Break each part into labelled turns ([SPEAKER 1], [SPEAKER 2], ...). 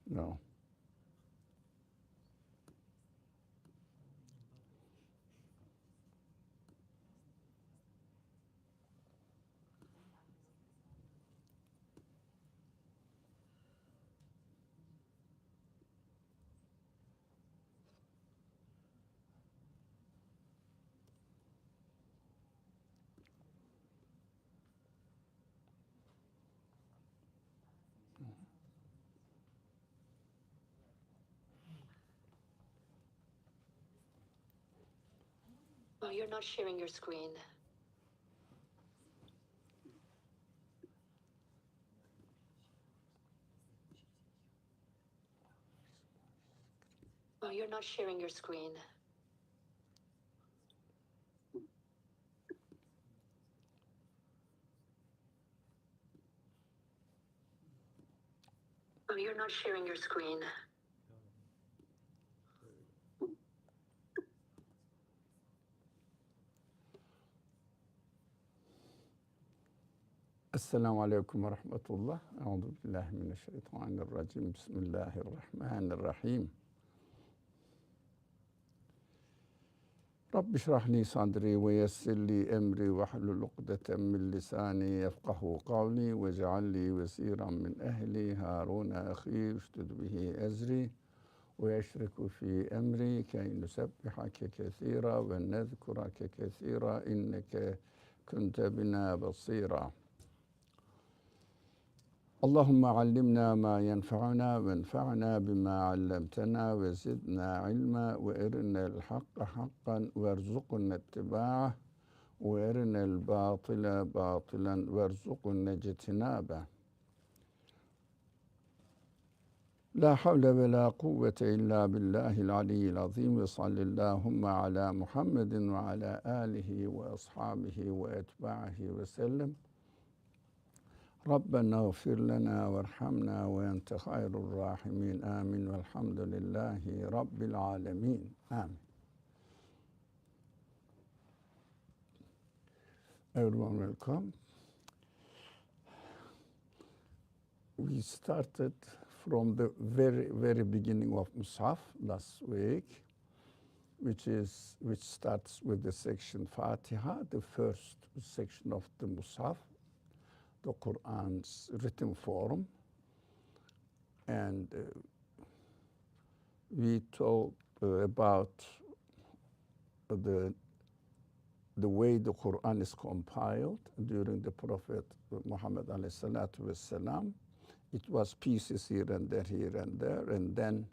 [SPEAKER 1] No.
[SPEAKER 2] Oh, you're not sharing your screen. Oh, you're not sharing your screen. Oh, you're not sharing your screen.
[SPEAKER 1] السلام عليكم ورحمة الله. أعوذ بالله من الشيطان الرجيم. بسم الله الرحمن الرحيم. رب اشرح لي صدري ويسر لي أمري واحلل عقدة من لساني يفقه قولي واجعل لي وزيرا من أهلي هارون أخي اشدد به أزري ويشرك في أمري كي نسبحك كثيرا ونذكرك كثيرا إنك كنت بنا بصيرا. اللهم علمنا ما ينفعنا وانفعنا بما علمتنا وزدنا علما وارنا الحق حقا وارزقنا اتباعه وارنا الباطل باطلا وارزقنا اجتنابه. لا حول ولا قوة إلا بالله العلي العظيم. وصل اللهم على محمد وعلى آله وأصحابه وأتباعه وسلم. ربنا اغفر لنا وارحمنا وأنت خير الراحمين. آمين والحمد لله رب العالمين. آمين. Everyone welcome. We started from the very beginning of Mus'haf last week, which starts with the section Fatiha, the first section of the Mus'haf, the Qur'an's written form. And we talked about the way the Qur'an is compiled during the Prophet Muhammad alayhi salatu wasalam. It was pieces here and there, and then,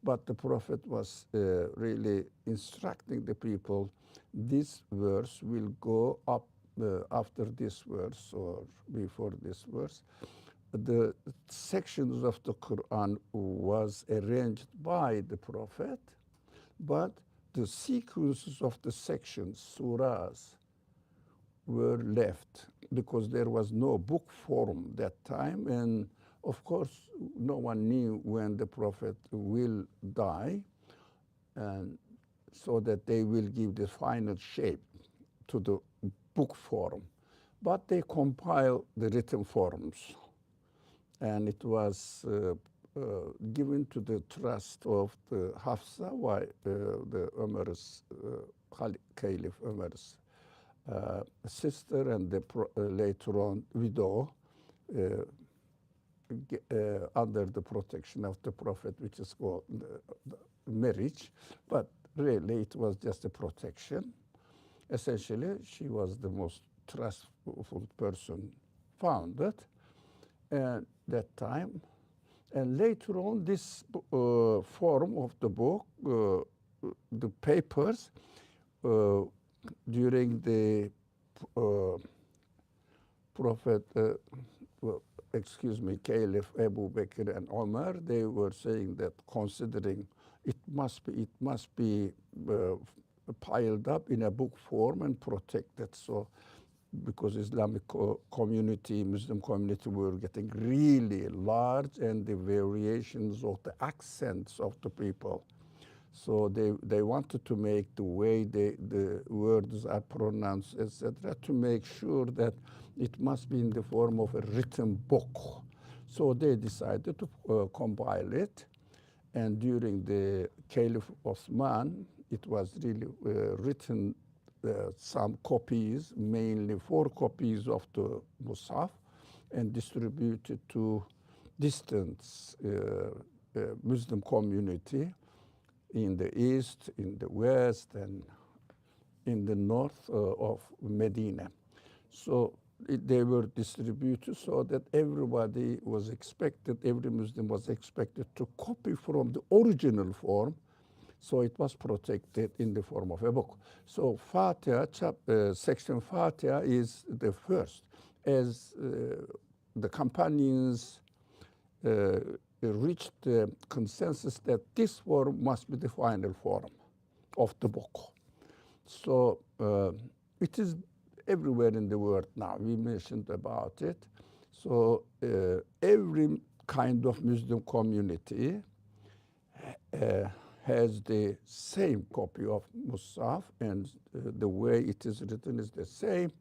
[SPEAKER 1] but the Prophet was really instructing the people, this verse will go up after this verse or before this verse. The sections of the Quran was arranged by the Prophet, but the sequences of the sections, surahs, were left because there was no book form that time, and of course no one knew when the Prophet will die, and so that they will give the final shape to the book form. But they compiled the written forms, and it was given to the trust of the Hafsa, the Umar's, Caliph Umar's sister, and the later on widow, under the protection of the Prophet, which is called the marriage. But really it was just a protection. Essentially, she was the most trustful person found at that time. And later on, this form of the book, the papers, during the Prophet, Caliph Abu Bakr and Omar, they were saying that considering it must be piled up in a book form and protected. So, because Islamic community, Muslim community were getting really large, and the variations of the accents of the people. So they wanted to make the way the words are pronounced, etc., to make sure that it must be in the form of a written book. So they decided to compile it. And during the Caliph Osman, it was really written some copies, mainly 4 copies of the Mus'haf, and distributed to distant Muslim community in the east, in the west, and in the north of Medina. So they were distributed so that everybody was expected, every Muslim was expected to copy from the original form. So it was protected in the form of a book. So Fatiha, section Fatiha is the first. As the companions reached the consensus that this form must be the final form of the book. So it is everywhere in the world now. We mentioned about it. So every kind of Muslim community has the same copy of Mus'haf, and the way it is written is the same.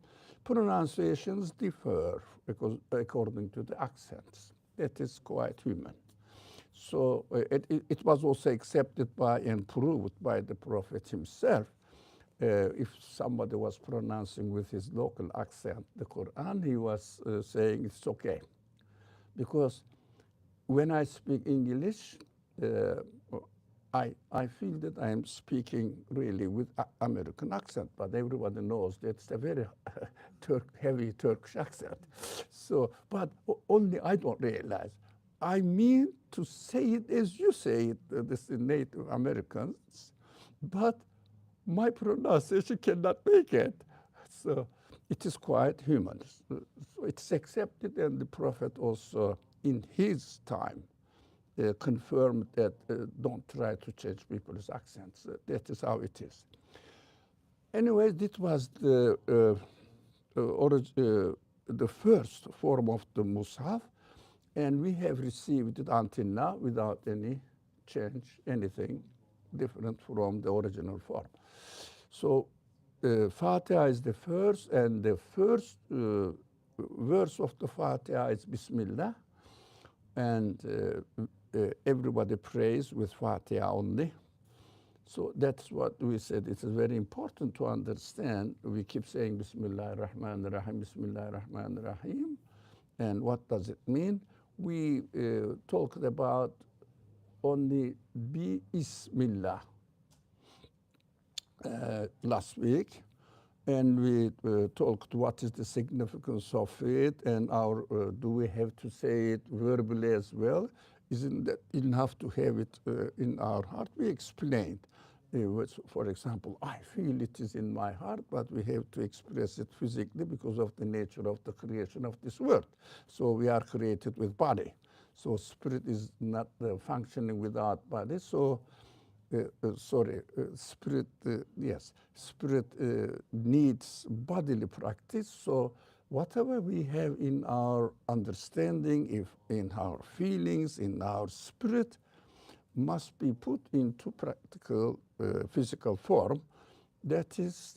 [SPEAKER 1] Pronunciations differ because according to the accents. That is quite human. So it was also accepted by and proved by the Prophet himself. If somebody was pronouncing with his local accent the Qur'an, he was saying it's okay. Because when I speak English, I feel that I am speaking really with American accent, but everybody knows that it's a very heavy Turkish accent. So, but only I don't realize. I mean to say it as you say it, this is Native Americans, but my pronunciation cannot make it. So it is quite human. So it's accepted, and the Prophet also, in his time, confirmed that don't try to change people's accents. That is how it is. Anyway, this was the first form of the Mus'haf, and we have received it until now without any change, anything different from the original form. So Fatiha is the first, and the first verse of the Fatiha is Bismillah, and everybody prays with Fatiha only. So that's what we said. It's very important to understand. We keep saying Bismillah ar-Rahman ar-Rahim, Bismillah ar-Rahman ar-Rahim. And what does it mean? We talked about only Bismillah last week. And we talked what is the significance of it, and do we have to say it verbally as well? Isn't that enough to have it in our heart? We explained. For example, I feel it is in my heart, but we have to express it physically because of the nature of the creation of this world. So we are created with body. So spirit is not functioning without body. So spirit, yes, spirit needs bodily practice. So whatever we have in our understanding, if in our feelings, in our spirit, must be put into practical physical form. That is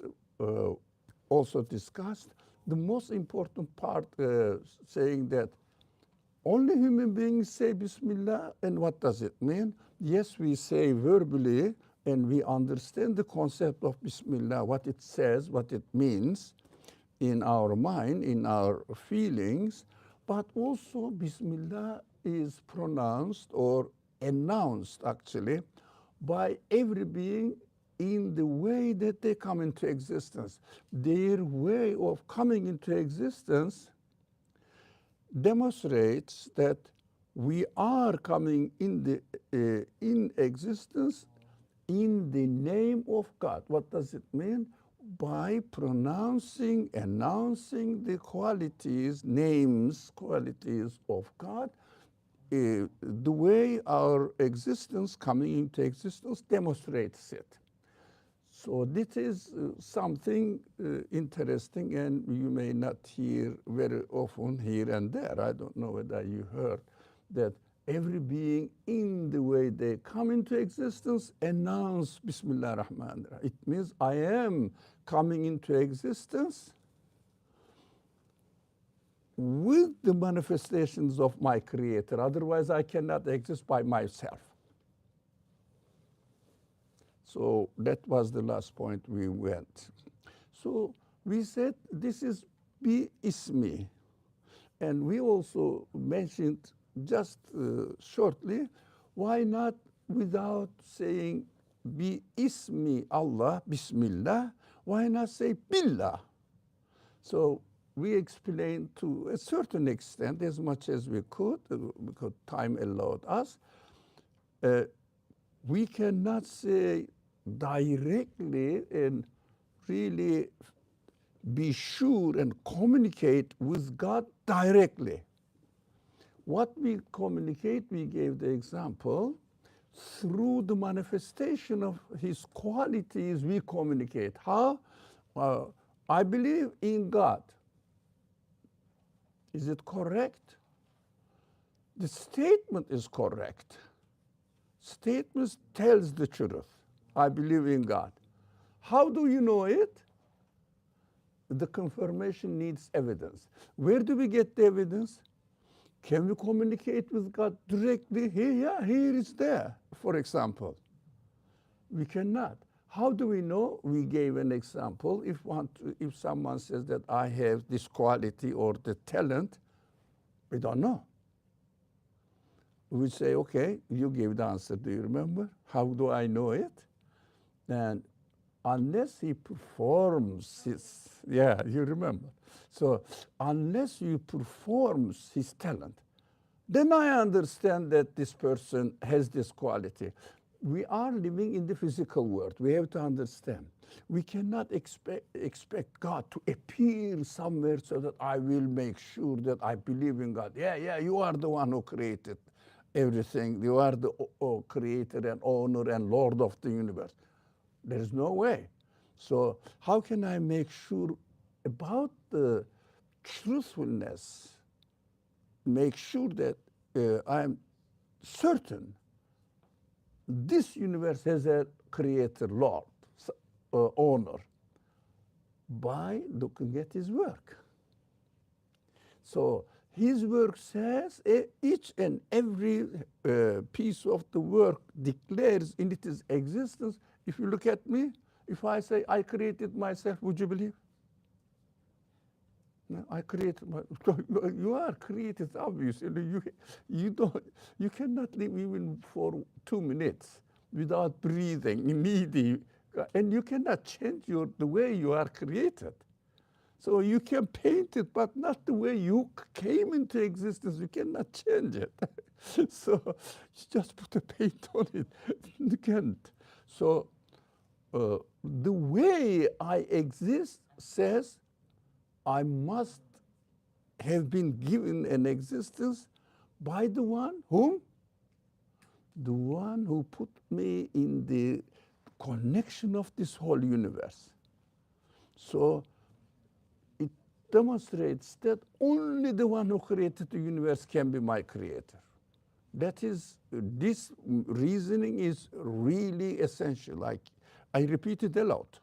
[SPEAKER 1] also discussed. The most important part saying that only human beings say Bismillah, and what does it mean? Yes, we say verbally, and we understand the concept of Bismillah, what it says, what it means in our mind, in our feelings, but also Bismillah is pronounced or announced actually by every being in the way that they come into existence. Their way of coming into existence demonstrates that we are coming in existence in the name of God. What does it mean? By pronouncing, announcing the qualities, names, qualities of God, the way our existence, coming into existence, demonstrates it. So this is something interesting, and you may not hear very often here and there. I don't know whether you heard that every being in the way they come into existence announce Bismillah ar-Rahman ar-Rahim. It means I am coming into existence with the manifestations of my Creator. Otherwise, I cannot exist by myself. So that was the last point we went. So we said this is bi ismi. And we also mentioned just shortly, why not without saying bi ismi Allah, Bismillah, why not say Billah? So we explained to a certain extent, as much as we could, because time allowed us, we cannot say directly and really be sure and communicate with God directly. What we communicate, we gave the example, through the manifestation of His qualities, we communicate. How? I believe in God. Is it correct? The statement is correct. Statement tells the truth. I believe in God. How do you know it? The confirmation needs evidence. Where do we get the evidence? Can we communicate with God directly? Here is there, for example. We cannot. How do we know? We gave an example. If someone says that I have this quality or the talent, we don't know. We say, okay, you gave the answer. Do you remember? How do I know it? And unless he performs his, you remember. So unless you performs his talent, then I understand that this person has this quality. We are living in the physical world. We have to understand. We cannot expect God to appear somewhere so that I will make sure that I believe in God. Yeah, you are the one who created everything. You are the creator and owner and Lord of the universe. There is no way. So how can I make sure about the truthfulness, make sure that I'm certain this universe has a creator, Lord, owner, by looking at his work. So his work says each and every piece of the work declares in its existence. If you look at me, if I say I created myself, would you believe? No, I created myself. You are created, obviously. You cannot live even for 2 minutes without breathing, needing, and you cannot change the way you are created. So you can paint it, but not the way you came into existence. You cannot change it. So you just put a paint on it. You can't. So the way I exist says I must have been given an existence by the one whom? The one who put me in the connection of this whole universe. So it demonstrates that only the one who created the universe can be my creator. That is, this reasoning is really essential. Like, I repeat it a lot.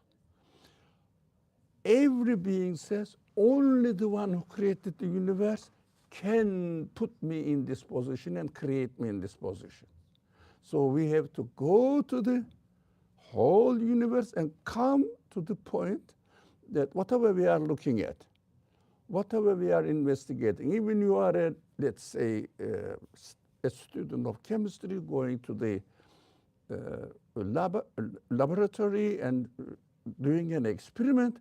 [SPEAKER 1] Every being says only the one who created the universe can put me in this position and create me in this position. So we have to go to the whole universe and come to the point that whatever we are looking at, whatever we are investigating, even you are let's say, a student of chemistry going to the laboratory and doing an experiment,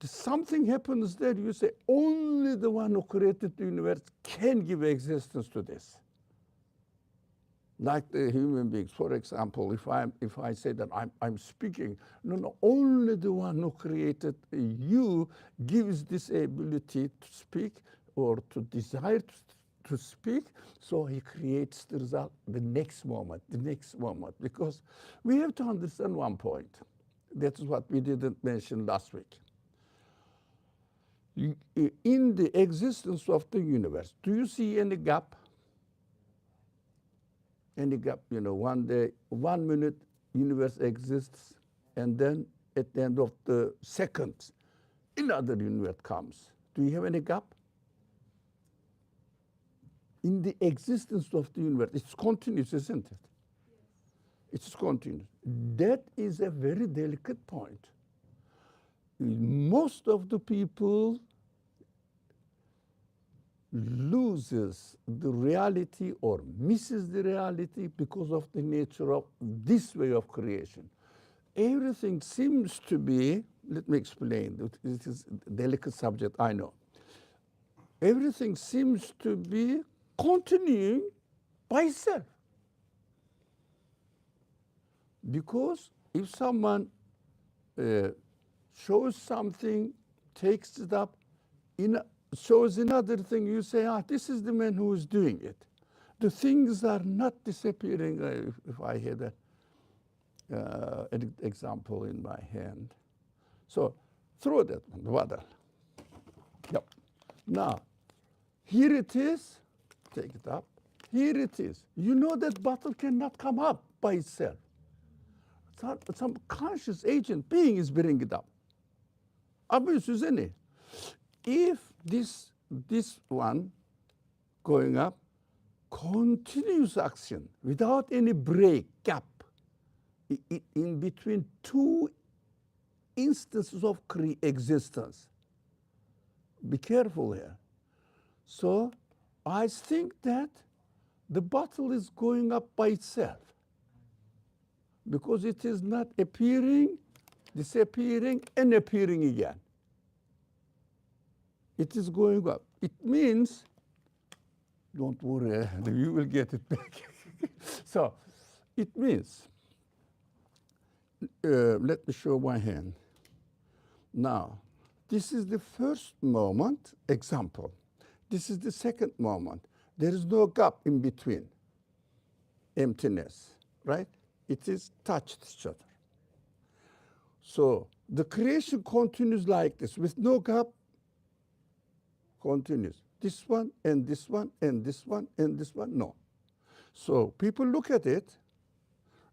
[SPEAKER 1] something happens there, you say, only the one who created the universe can give existence to this. Like the human beings, for example, if I say that I'm speaking, no, only the one who created you gives this ability to speak or to desire to speak, so he creates the result the next moment, because we have to understand one point. That's what we didn't mention last week. In the existence of the universe, do you see any gap? Any gap? 1 day, 1 minute, universe exists, and then at the end of the second, another universe comes. Do you have any gap? in the existence of the universe. It's continuous, isn't it? It's continuous. That is a very delicate point. Most of the people loses the reality or misses the reality because of the nature of this way of creation. Everything seems to be, let me explain, it is a delicate subject, I know. Everything seems to be continuing by itself. Because if someone shows something, takes it up, shows another thing, you say, this is the man who is doing it. The things are not disappearing. If I had an example in my hand. So throw that one, the water. Yep. Now, here it is. Take it up. Here it is. You know that bottle cannot come up by itself. Some conscious agent being is bringing it up. Obvious, isn't it? If this one going up continuous action without any break, gap, in between two instances of existence. Be careful here. So I think that the bottle is going up by itself because it is not appearing, disappearing, and appearing again. It is going up. It means, don't worry, you will get it back. So it means, let me show my hand. Now, this is the first moment, example. This is the second moment. There is no gap in between, emptiness, right? It is touched each other. So the creation continues like this, with no gap, continues. This one, and this one, and this one, and this one, no. So people look at it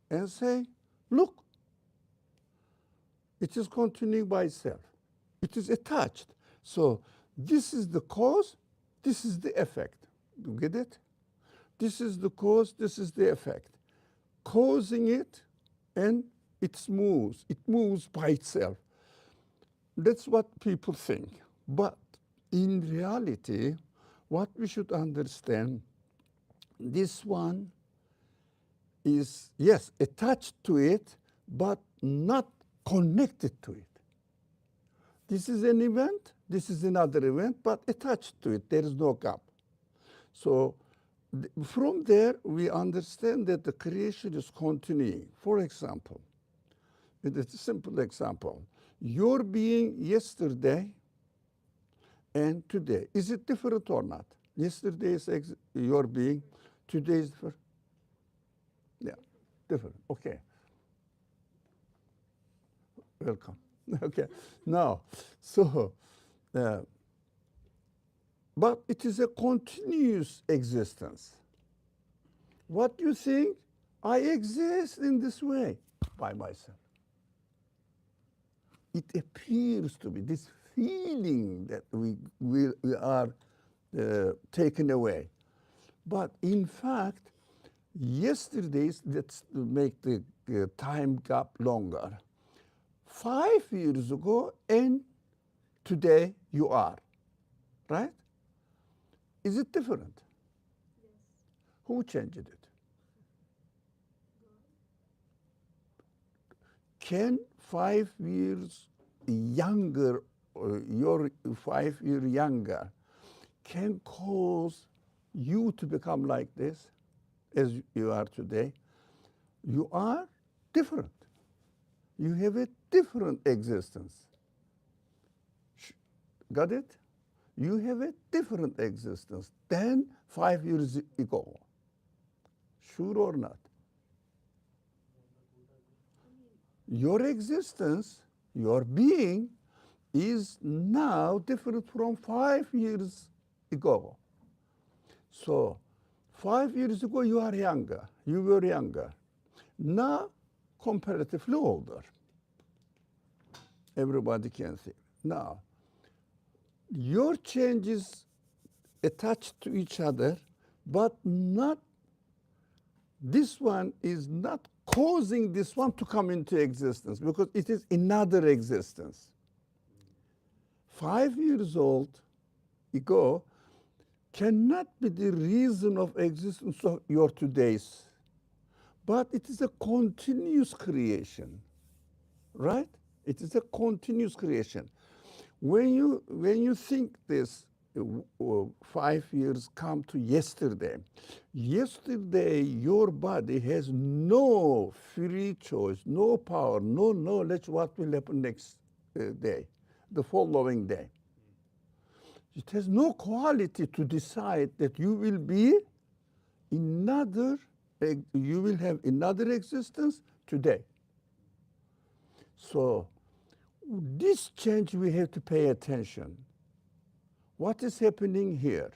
[SPEAKER 1] and say, look, it is continuing by itself. It is attached. So this is the cause, this is the effect. You get it? This is the cause, this is the effect. Causing it, and it moves by itself. That's what people think. But in reality, what we should understand, this one is, yes, attached to it, but not connected to it. This is an event, this is another event, but attached to it. There is no gap. So from there, we understand that the creation is continuing. For example, it's a simple example. Your being yesterday and today, is it different or not? Yesterday is your being, today is different? Yeah, different, okay. Welcome, okay. Now, so, but it is a continuous existence. What do you think? I exist in this way by myself. It appears to be this feeling that we are taken away. But in fact, yesterday's, let's make the time gap longer. 5 years ago and today you are, right? Is it different?
[SPEAKER 3] Yes.
[SPEAKER 1] Who changed it? Can 5 years younger, your 5 years younger, can cause you to become like this as you are today? You are different. You have a different existence. Got it? You have a different existence than 5 years ago. Sure or not? Your existence, your being, is now different from 5 years ago. So 5 years ago you are younger, you were younger. Now comparatively older. Everybody can see. Now, your changes attached to each other but not, this one is not causing this one to come into existence because it is another existence. 5 years old ago cannot be the reason of existence of your today's, but it is a continuous creation, right? It is a continuous creation. When you think this 5 years come to yesterday, your body has no free choice, no power, no knowledge what will happen next day, the following day. It has no quality to decide that you will be you will have another existence today. So this change we have to pay attention. What is happening here?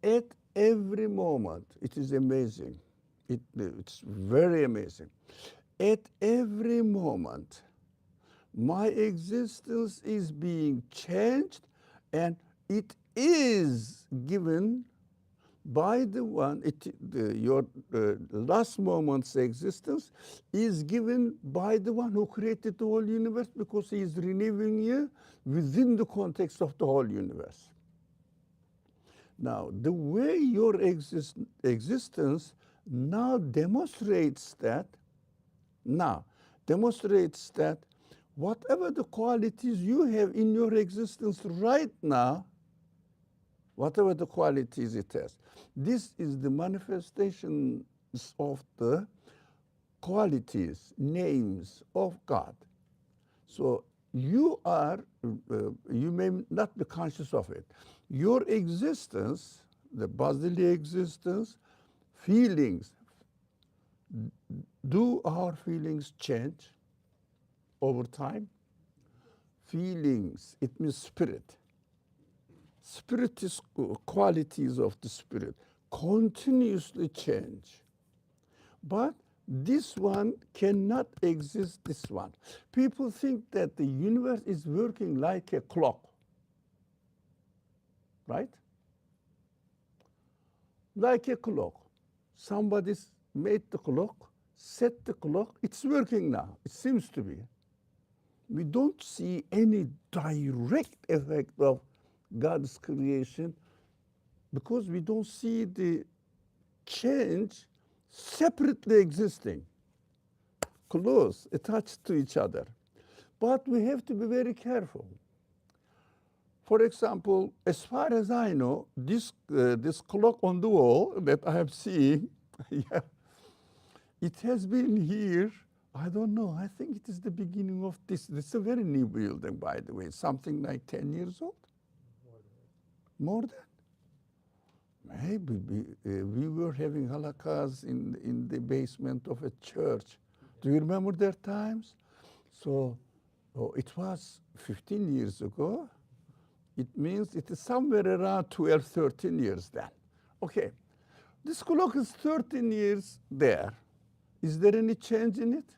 [SPEAKER 1] At every moment, it is amazing. It's very amazing. At every moment, my existence is being changed, and it is given by the one, your last moment's existence is given by the one who created the whole universe, because he is renewing you within the context of the whole universe. Now, the way your existence now demonstrates that whatever the qualities you have in your existence right now, whatever the qualities it has, this is the manifestation of the qualities, names of God. So you may not be conscious of it. Your existence, the bodily existence, feelings, do our feelings change over time? Feelings, it means spirit. Spirit is qualities of the spirit, continuously change. But this one cannot exist, this one. People think that the universe is working like a clock, right? Like a clock. Somebody made the clock, set the clock, it's working now, it seems to be. We don't see any direct effect of God's creation because we don't see the change separately existing, close, attached to each other. But we have to be very careful. For example, as far as I know, this clock on the wall that I am seeing, yeah, it has been here, I don't know, I think it is the beginning of this. This is a very new building, by the way, something like 10 years old. More than? Maybe we were having halakas in the basement of a church. Do you remember their times? So it was 15 years ago. It means it is somewhere around 12, 13 years then. Okay, this clock is 13 years there. Is there any change in it?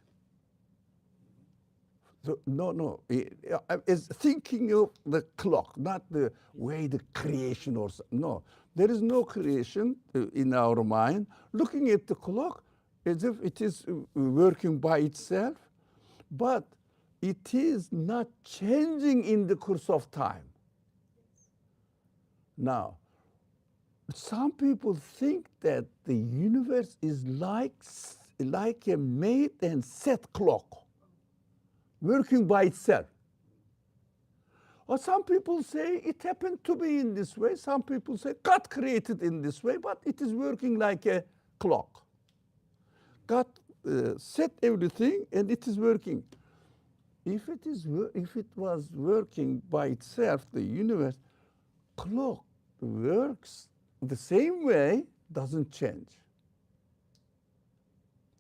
[SPEAKER 1] So, no. It's thinking of the clock, not the way the creation or so. No, there is no creation in our mind. Looking at the clock as if it is working by itself, but it is not changing in the course of time. Now, some people think that the universe is like a made and set clock, working by itself. Or some people say it happened to be in this way. Some people say God created in this way, but it is working like a clock. God set everything and it is working. If it was working by itself, the universe, clock works the same way, doesn't change.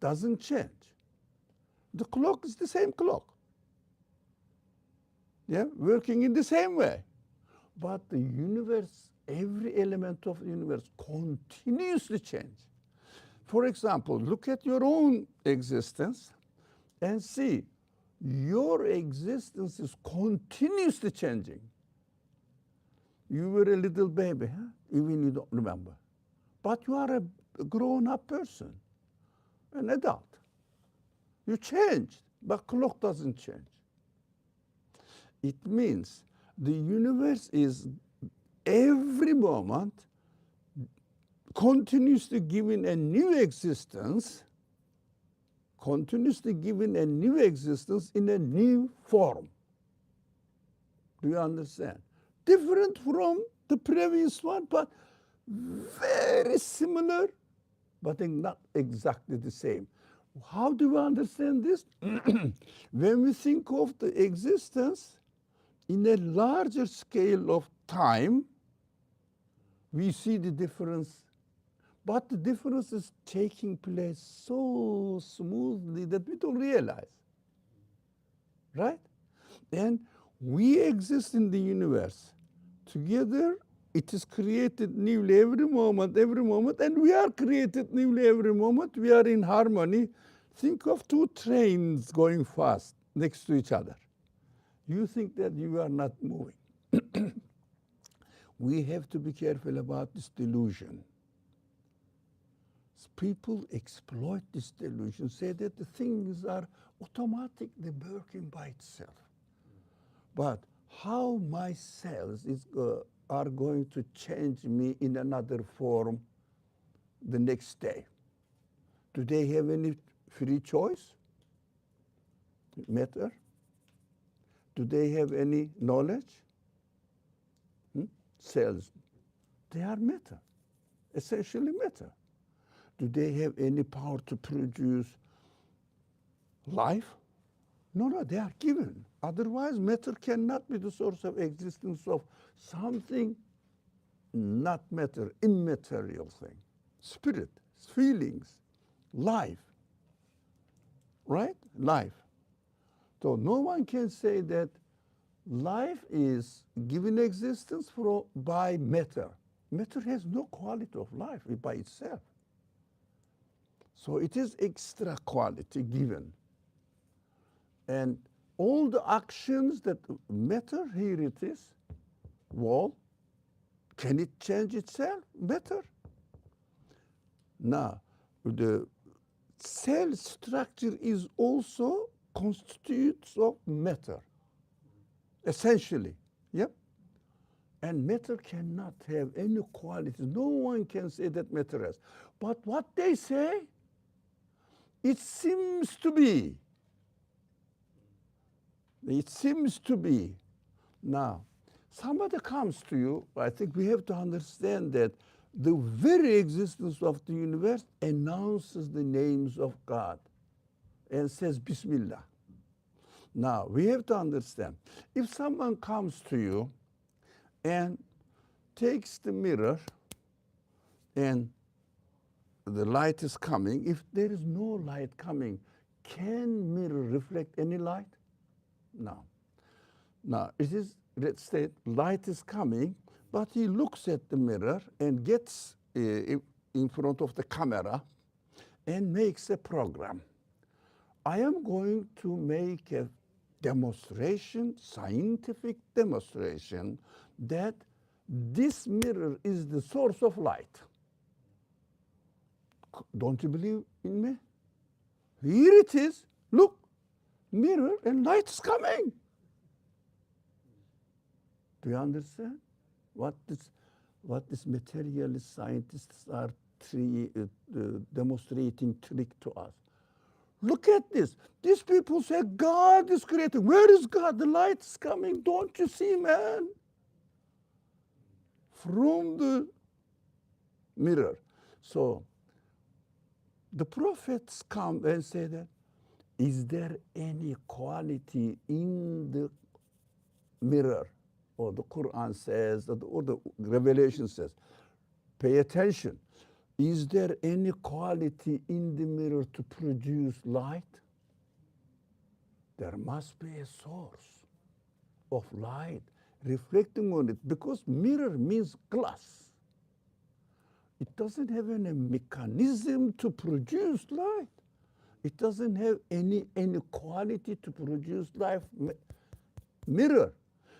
[SPEAKER 1] Doesn't change. The clock is the same clock. Yeah, working in the same way. But the universe, every element of the universe continuously change. For example, look at your own existence and see your existence is continuously changing. You were a little baby, huh? Even you don't remember. but you are a grown-up person, an adult. You changed, but clock doesn't change. It means the universe is every moment continuously giving a new existence, continuously giving a new existence in a new form. Do you understand? Different from the previous one, but very similar, but not exactly the same. How do we understand this? When we think of the existence in a larger scale of time, we see the difference. But the difference is taking place so smoothly that we don't realize. Right? And we exist in the universe. Together, it is created newly every moment, and we are created newly every moment. We are in harmony. Think of two trains going fast next to each other. You think that you are not moving. We have to be careful about this delusion. People exploit this delusion, say that the things are automatically working by itself. But how my cells are going to change me in another form the next day? Do they have any free choice? Matter? Do they have any knowledge? Cells, they are matter, essentially matter. Do they have any power to produce life? No, they are given. Otherwise, matter cannot be the source of existence of something not matter, immaterial thing. Spirit, feelings, life, right? Life. So no one can say that life is given existence by matter. Matter has no quality of life by itself. So it is extra quality given. And all the actions that matter, here it is, wall, can it change itself? Matter. Now, the cell structure is also constitutes of matter, essentially, yep. And matter cannot have any qualities. No one can say that matter has. But what they say, it seems to be. It seems to be. Now, somebody comes to you, I think we have to understand that the very existence of the universe announces the names of God and says Bismillah. Now, we have to understand, if someone comes to you and takes the mirror and the light is coming, if there is no light coming, can mirror reflect any light? No. Now, it is, let's say, light is coming, but he looks at the mirror and gets in front of the camera and makes a program. I am going to make a demonstration, scientific demonstration, that this mirror is the source of light. Don't you believe in me? Here it is. Look, mirror and light is coming. Do you understand what this materialist scientists are demonstrating trick to us? Look at this. These people say God is creating. Where is God? The light is coming. Don't you see, man? From the mirror. So the prophets come and say that, is there any quality in the mirror? Or the Qur'an says, or the Revelation says, pay attention. Is there any quality in the mirror to produce light? There must be a source of light reflecting on it, because mirror means glass. It doesn't have any mechanism to produce light. It doesn't have any quality to produce life. Mirror.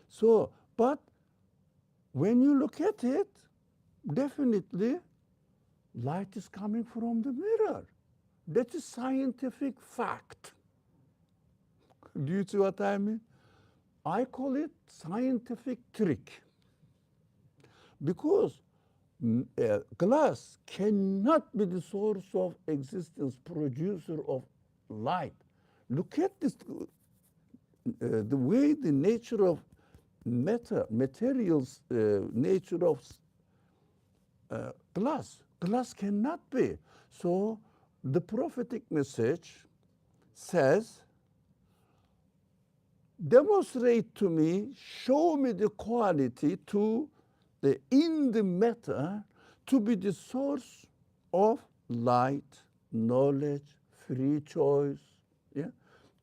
[SPEAKER 1] So, but when you look at it, definitely Light is coming from the mirror. That is scientific fact. Do you see what I mean? I call it scientific trick. Because glass cannot be the source of existence, producer of light. Look at this, the way the nature of materials, nature of glass. Glass cannot be. So the prophetic message says, demonstrate to me, show me the quality in the matter to be the source of light, knowledge, free choice, yeah?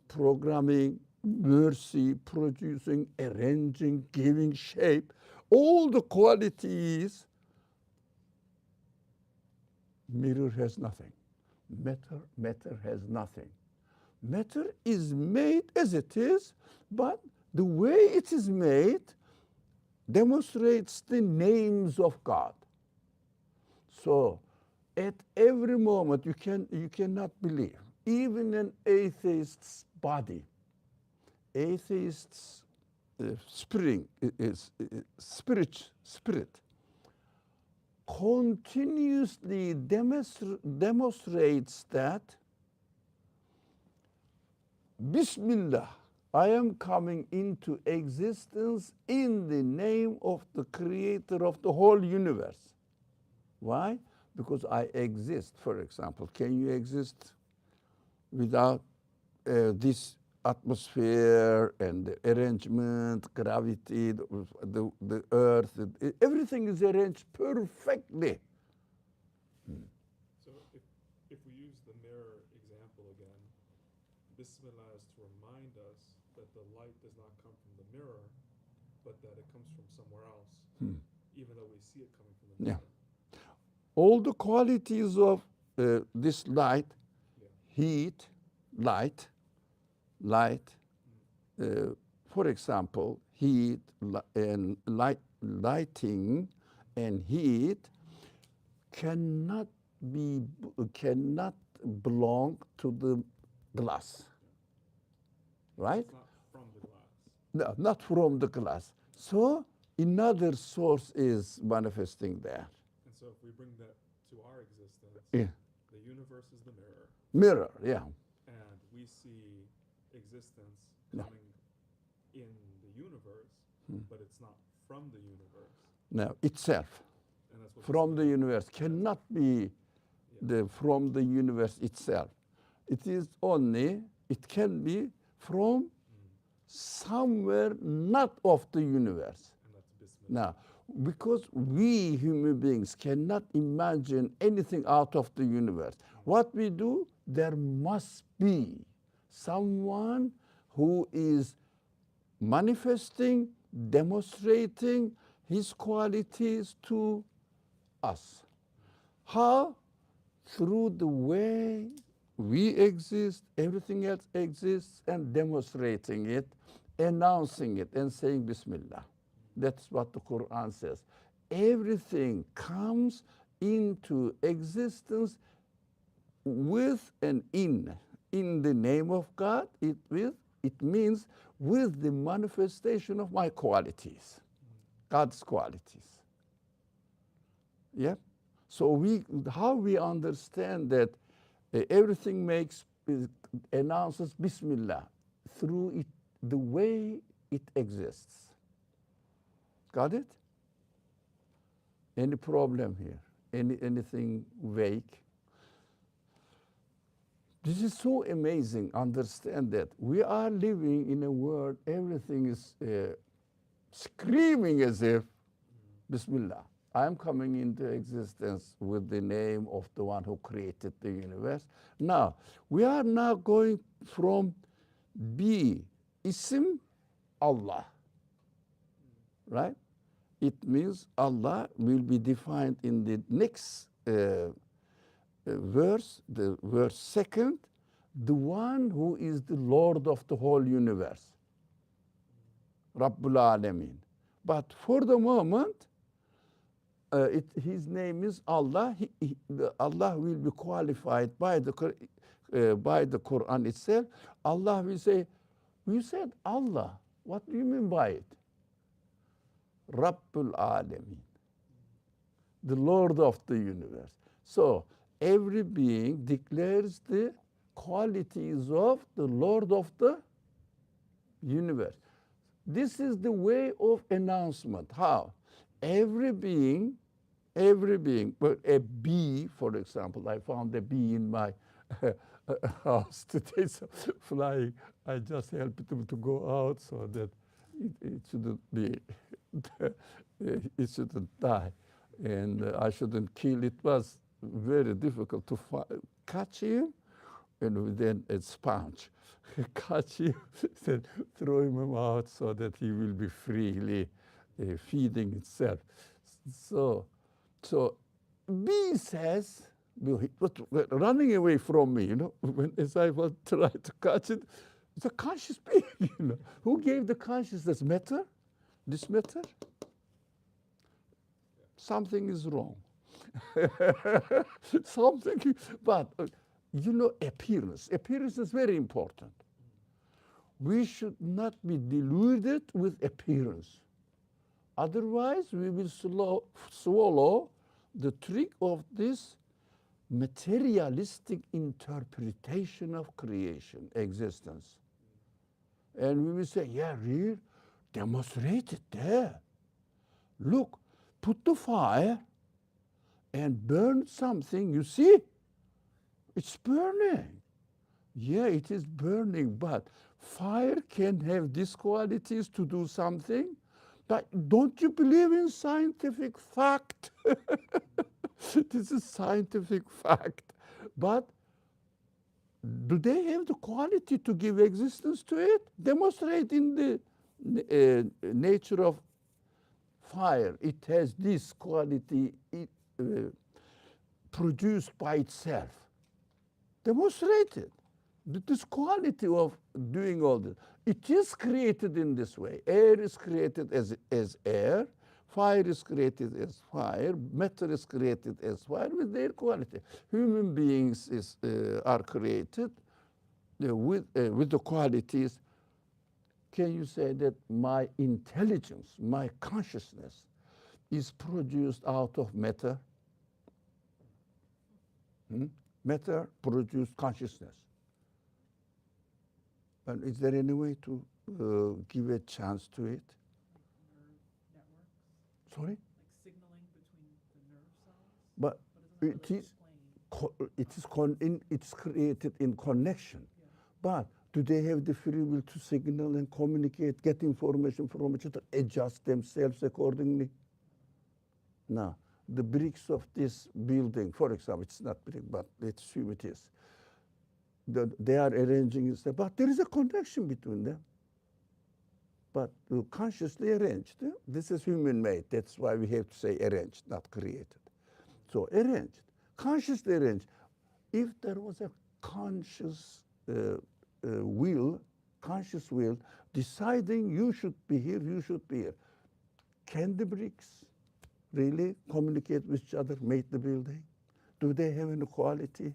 [SPEAKER 1] Programming, mercy, producing, arranging, giving shape, all the qualities. Mirror has nothing. Matter has nothing. Matter is made as it is, but the way it is made demonstrates the names of God. So at every moment you cannot believe, even an atheist's body, atheist's spirit continuously demonstrates that Bismillah, I am coming into existence in the name of the creator of the whole universe. Why? Because I exist, for example. Can you exist without this atmosphere and the arrangement, gravity, the earth? Everything is arranged perfectly.
[SPEAKER 3] So if we use the mirror example again, Bismillah is to remind us that the light does not come from the mirror, but that it comes from somewhere else, even though we see it coming from the mirror.
[SPEAKER 1] All the qualities of this light, heat, light, for example, heat and lighting and heat cannot belong to the glass, right?
[SPEAKER 3] It's not from the glass.
[SPEAKER 1] No, not from the glass. So another source is manifesting there.
[SPEAKER 3] And so if we bring that to our existence,
[SPEAKER 1] Yeah.
[SPEAKER 3] the universe is the mirror,
[SPEAKER 1] Mirror, yeah.
[SPEAKER 3] and we see existence
[SPEAKER 1] No.
[SPEAKER 3] coming in the universe, but it's not from the universe.
[SPEAKER 1] No, itself.
[SPEAKER 3] And that's what
[SPEAKER 1] From the
[SPEAKER 3] Bismillah-
[SPEAKER 1] universe cannot be from the universe itself. It can be from somewhere not of the universe.
[SPEAKER 3] And that's Bismillah.
[SPEAKER 1] Now, because we human beings cannot imagine anything out of the universe, what we do, there must be someone who is manifesting, demonstrating his qualities to us. How? Through the way we exist, everything else exists, and demonstrating it, announcing it, and saying Bismillah. That's what the Qur'an says. Everything comes into existence with and in the name of God. It means with the manifestation of my qualities, God's qualities. Yeah. So how we understand that everything announces Bismillah through it, the way it exists. Got it? Any problem here? Anything vague? This is so amazing. Understand that we are living in a world, everything is screaming as if, Bismillah, I am coming into existence with the name of the one who created the universe. Now, we are now going from Ism, Allah, right? It means Allah will be defined in the next verse, the verse second, the one who is the Lord of the whole universe, Rabbul Alameen. But for the moment, his name is Allah. Allah will be qualified by the Quran itself. Allah will say, you said Allah. What do you mean by it? Rabbul Alamin, the Lord of the universe. So every being declares the qualities of the Lord of the universe. This is the way of announcement. How? Every being, but a bee, for example, I found a bee in my house today, so flying. I just helped him to go out so that it shouldn't be, it shouldn't die, and I shouldn't kill. It was very difficult to catch him, and then a sponge catch him, then throw him out so that he will be freely feeding itself. So bee says, but running away from me, when as I was trying to catch it, it's a conscious being, Who gave the consciousness? Matter? This matter? Something is wrong. Something, but appearance. Appearance is very important. We should not be deluded with appearance. Otherwise, we will swallow the trick of this materialistic interpretation of creation, existence. And we will say, yeah, real, demonstrate it there. Look, put the fire and burn something, you see? It's burning. Yeah, it is burning, but fire can have these qualities to do something. But don't you believe in scientific fact? This is scientific fact. But do they have the quality to give existence to it? Demonstrate in the nature of fire. It has this quality produced by itself. Demonstrate it. This quality of doing all this. It is created in this way. Air is created as air. Fire is created as fire. Matter is created as fire with their quality. Human beings are created with the qualities. Can you say that my intelligence, my consciousness is produced out of matter? Matter produced consciousness. And is there any way to give a chance to it?
[SPEAKER 4] Networks?
[SPEAKER 1] Sorry?
[SPEAKER 4] Like signaling between the nerve cells?
[SPEAKER 1] But it's created in connection.
[SPEAKER 4] Yeah.
[SPEAKER 1] But do they have the free will to signal and communicate, get information from each other, adjust themselves accordingly? No. The bricks of this building, for example, it's not brick, but let's assume it is. They are arranging it, but there is a connection between them. But consciously arranged. This is human-made. That's why we have to say arranged, not created. So arranged, consciously arranged. If there was a conscious will deciding you should be here, you should be here, can the bricks really communicate with each other, make the building? Do they have any quality? No.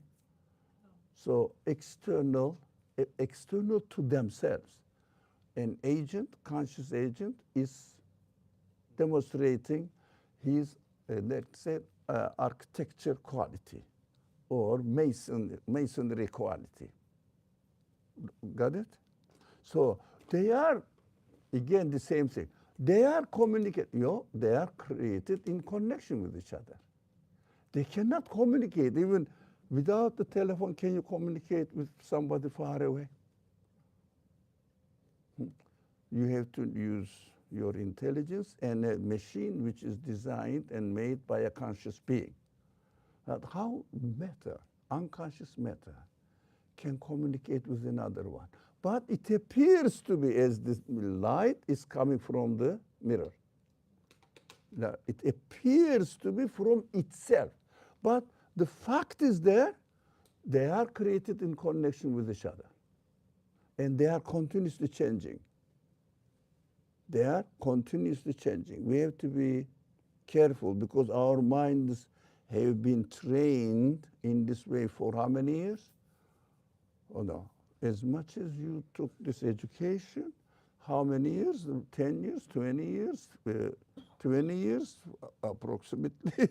[SPEAKER 1] So external to themselves. An agent, conscious agent, is demonstrating his, let's say, architecture quality or masonry quality. Got it? So they are, again, the same thing. They are they are created in connection with each other. They cannot communicate. Even without the telephone, can you communicate with somebody far away? You have to use your intelligence and a machine which is designed and made by a conscious being. How matter, unconscious matter, can communicate with another one? But it appears to be as the light is coming from the mirror. Now, it appears to be from itself. But the fact is there, they are created in connection with each other. And they are continuously changing. They are continuously changing. We have to be careful because our minds have been trained in this way for how many years? Oh no, as much as you took this education, how many years? 10 years, 20 years, 20 years approximately,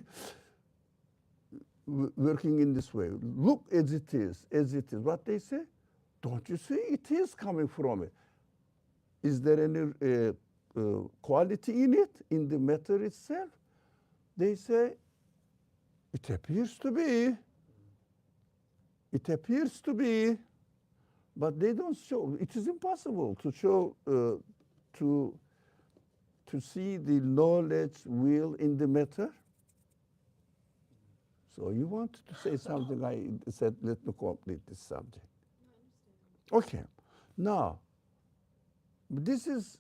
[SPEAKER 1] working in this way. Look as it is, as it is. What they say? Don't you see? It is coming from it. Is there any quality in it, in the matter itself? They say, it appears to be. It appears to be. But they don't show. It is impossible to show, to see the knowledge, will in the matter. So you wanted to say something. I said, let me complete this subject. Okay. Now, this is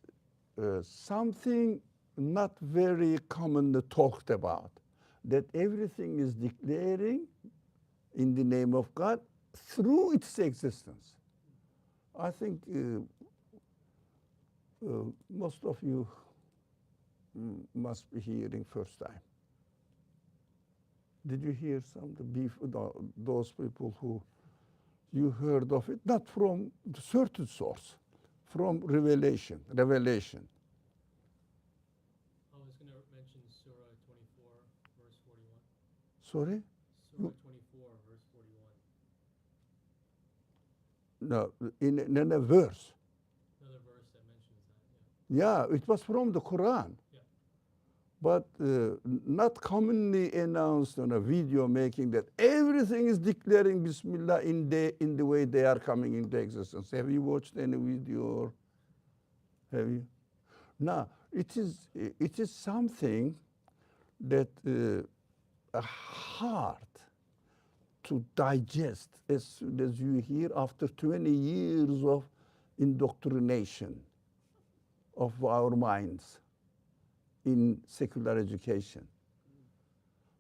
[SPEAKER 1] something not very commonly talked about, that everything is declaring in the name of God through its existence. I think most of you must be hearing first time. Did you hear some those people who you heard of it? Not from the certain source, from revelation.
[SPEAKER 5] I was going to mention Surah 24, verse 41.
[SPEAKER 1] Sorry?
[SPEAKER 5] Surah 24, verse 41.
[SPEAKER 1] No, in a verse.
[SPEAKER 5] Another verse that mentions that, yeah.
[SPEAKER 1] Yeah, it was from the Qur'an.
[SPEAKER 5] Yeah.
[SPEAKER 1] But not commonly announced on a video making that everything is declaring Bismillah in the way they are coming into existence. Have you watched any video? Or have you? Now, it is something that hard to digest as soon as you hear after 20 years of indoctrination of our minds in secular education.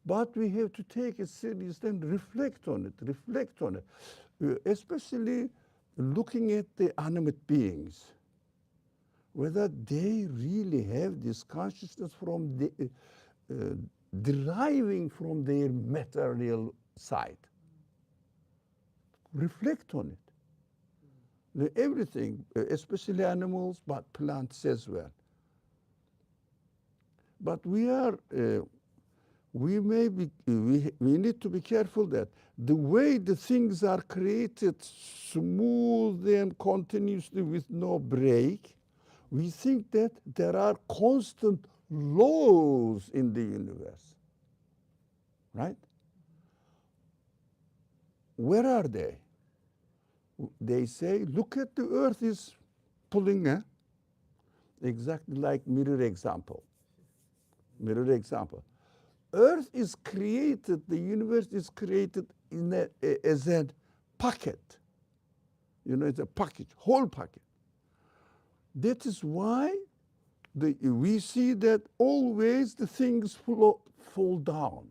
[SPEAKER 1] But we have to take it seriously and reflect on it, especially looking at the animate beings, whether they really have this consciousness from the, deriving from their material side. Reflect on it. Everything, especially animals, but plants as well. But we need to be careful that the way the things are created smoothly and continuously with no break, we think that there are constant laws in the universe, right? Where are they? They say, look at the earth is pulling, exactly like mirror example. Mirror example. Earth is created, the universe is created as a packet. You know, it's a package, whole packet. That is why we see that always the things fall down.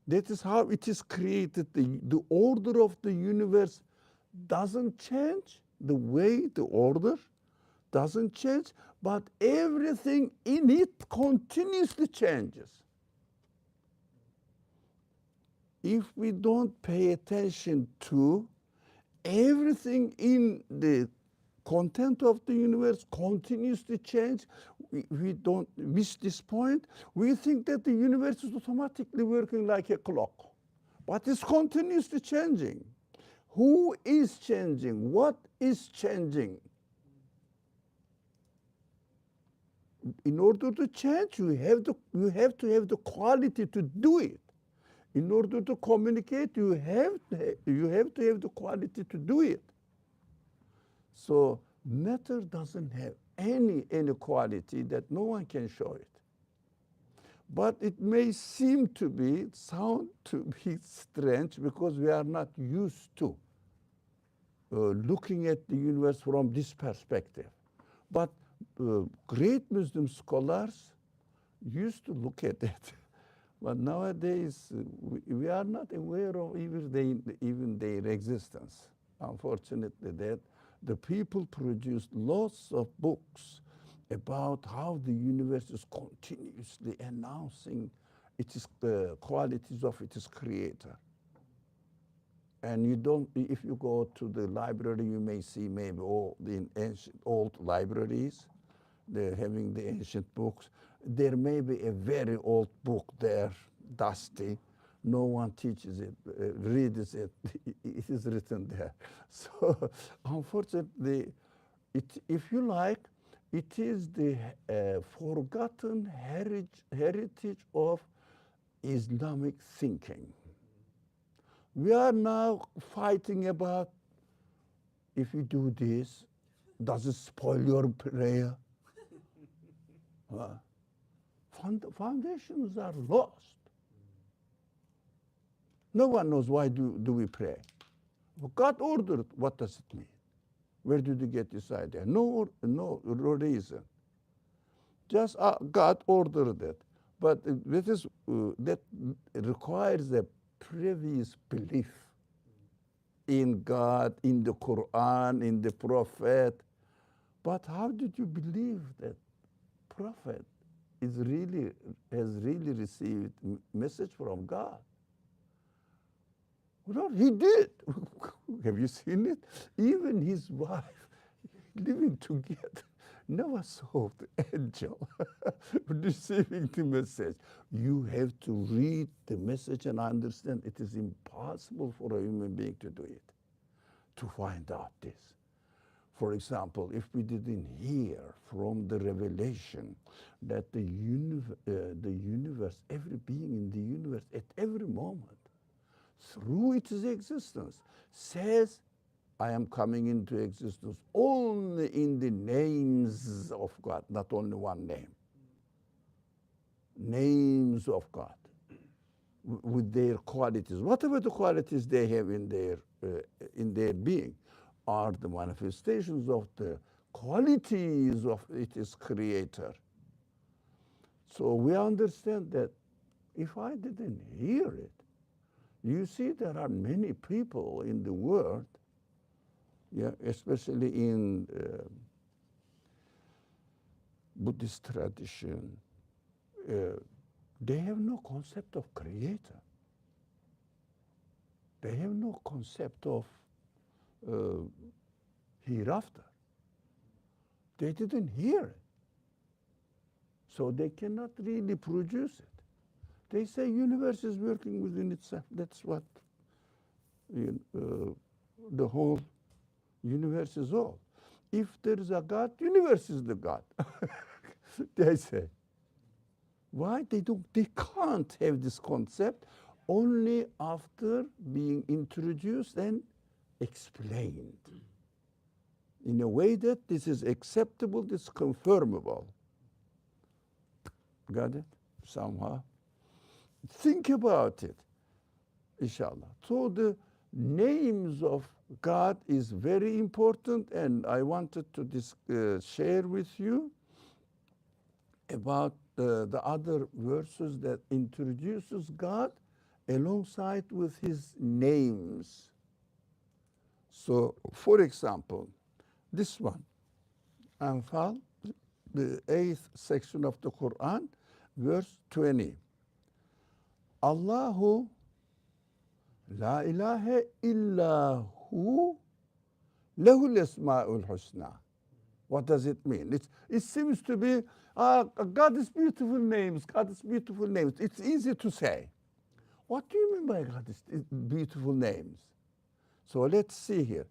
[SPEAKER 1] That is how it is created. The order of the universe doesn't change, the way, the order doesn't change, but everything in it continuously changes. If we don't pay attention to everything in the content of the universe continuously change, we don't miss this point. We think that the universe is automatically working like a clock, but it's continuously changing. Who is changing? What is changing? In order to change, you have to have the quality to do it. In order to communicate, you have to have the quality to do it. So matter doesn't have any quality that no one can show it. But it may sound to be strange because we are not used to looking at the universe from this perspective. But great Muslim scholars used to look at it. But nowadays, we are not aware of even their existence. Unfortunately, that the people produced lots of books about how the universe is continuously announcing its qualities of its creator. And you don't, if you go to the library, you may see maybe all the ancient old libraries, they're having the ancient books. There may be a very old book there, dusty. No one teaches it, reads it. It is written there. So unfortunately, if you like, it is the forgotten heritage of Islamic thinking. We are now fighting about, if you do this, does it spoil your prayer? Foundations are lost. No one knows why do we pray. God ordered, what does it mean? Where did you get this idea? No reason. Just God ordered it. But that requires a previous belief in God, in the Qur'an, in the Prophet. But how did you believe that Prophet has really received message from God? Well, he did. Have you seen it? Even his wife, living together, never saw the angel receiving the message. You have to read the message and understand it is impossible for a human being to do it, to find out this. For example, if we didn't hear from the revelation that the universe, every being in the universe at every moment, through its existence, says, I am coming into existence only in the names of God, not only one name. Names of God, with their qualities. Whatever the qualities they have in their being are the manifestations of the qualities of its creator. So we understand that if I didn't hear it, you see there are many people in the world, especially in Buddhist tradition, they have no concept of creator. They have no concept of hereafter. They didn't hear it. So they cannot really produce it. They say universe is working within itself. That's what the whole universe is all. If there is a God, universe is the God. They say. Why? They can't have this concept only after being introduced and explained in a way that this is acceptable, this is confirmable. Got it? Somehow. Think about it, inshallah. So the names of God is very important, and I wanted to share with you about the other verses that introduces God alongside with his names. So, for example, this one, Anfal, the 8th section of the Qur'an, verse 20. Allahu la ilaha illa hu lahul asma'ul husna. What does it mean? It seems to be, God is beautiful names, God is beautiful names. It's easy to say. What do you mean by God is beautiful names? So let's see here.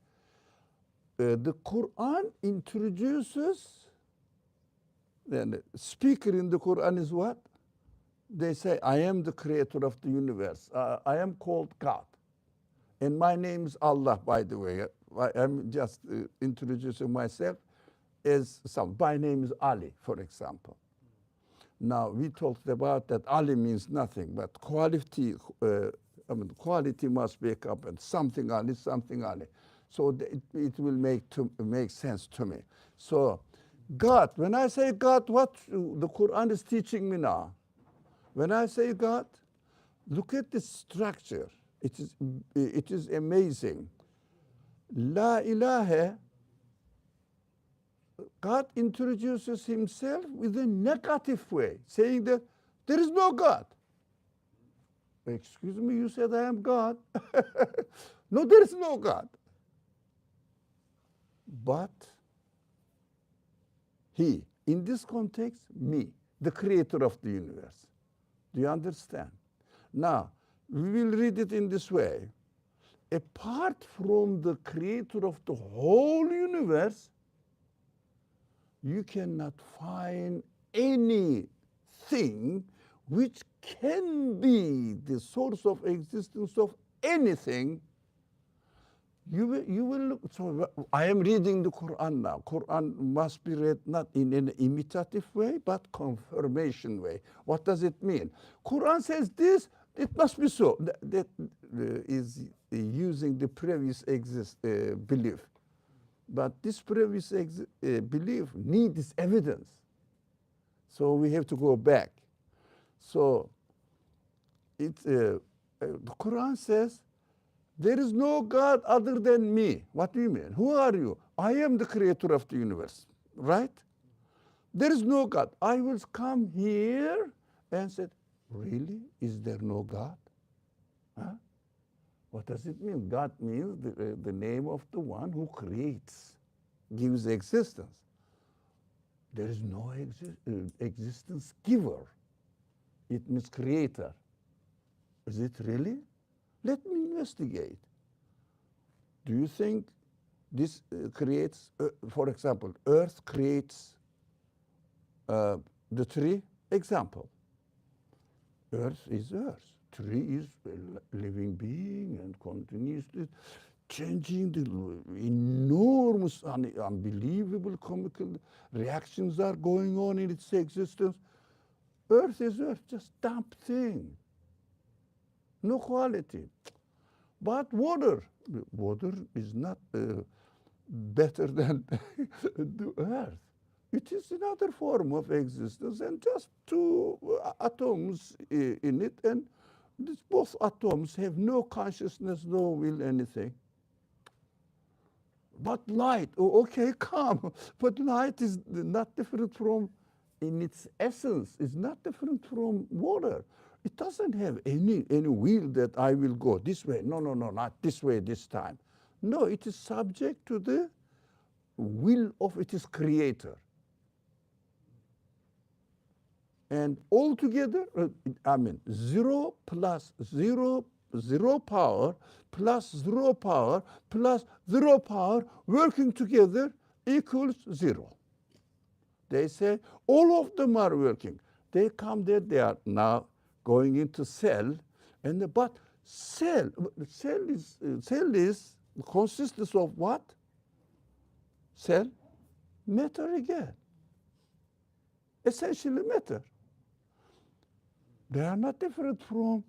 [SPEAKER 1] The Quran introduces, then the speaker in the Quran is what? They say, I am the creator of the universe. I am called God. And my name is Allah, by the way. I'm just introducing myself as my name is Ali, for example. Now, we talked about that Ali means nothing, but quality must wake up and something Ali, something Ali. So it will make sense to me. So God, when I say God, what the Quran is teaching me now? When I say God, look at the structure. It is amazing. La ilaha, God introduces himself with a negative way, saying that there is no God. Excuse me, you said I am God. No, there is no God. But he, in this context, me, the creator of the universe. Do you understand? Now, we will read it in this way. Apart from the creator of the whole universe, you cannot find anything which can be the source of existence of anything. You will look. So I am reading the Quran now. Quran must be read not in an imitative way, but confirmation way. What does it mean? Quran says this, it must be so. That is using the previous belief. But this previous belief needs evidence. So we have to go back. So the Quran says, there is no God other than me. What do you mean? Who are you? I am the creator of the universe, right? There is no God. I will come here and said, really? Is there no God? Huh? What does it mean? God means the name of the one who creates, gives existence. There is no existence giver. It means creator. Is it really? Let me investigate. Do you think this creates, for example, Earth creates the tree? Example. Earth is Earth. Tree is a living being and continuously changing. The enormous, unbelievable chemical reactions are going on in its existence. Earth is Earth, just dumb thing. No quality. But water is not better than the earth. It is another form of existence and just two atoms in it, and both atoms have no consciousness, no will, anything. But light, okay, come. But light is not different from, in its essence, is not different from water. It doesn't have any will that I will go this way. No, not this way this time. No, it is subject to the will of its creator. And altogether, 0 plus 0, 0 power plus 0 power plus 0 power working together equals 0. They say all of them are working. They come there, they are now going into cell, and but cell is consists of what? Cell, matter again. Essentially matter. They are not different from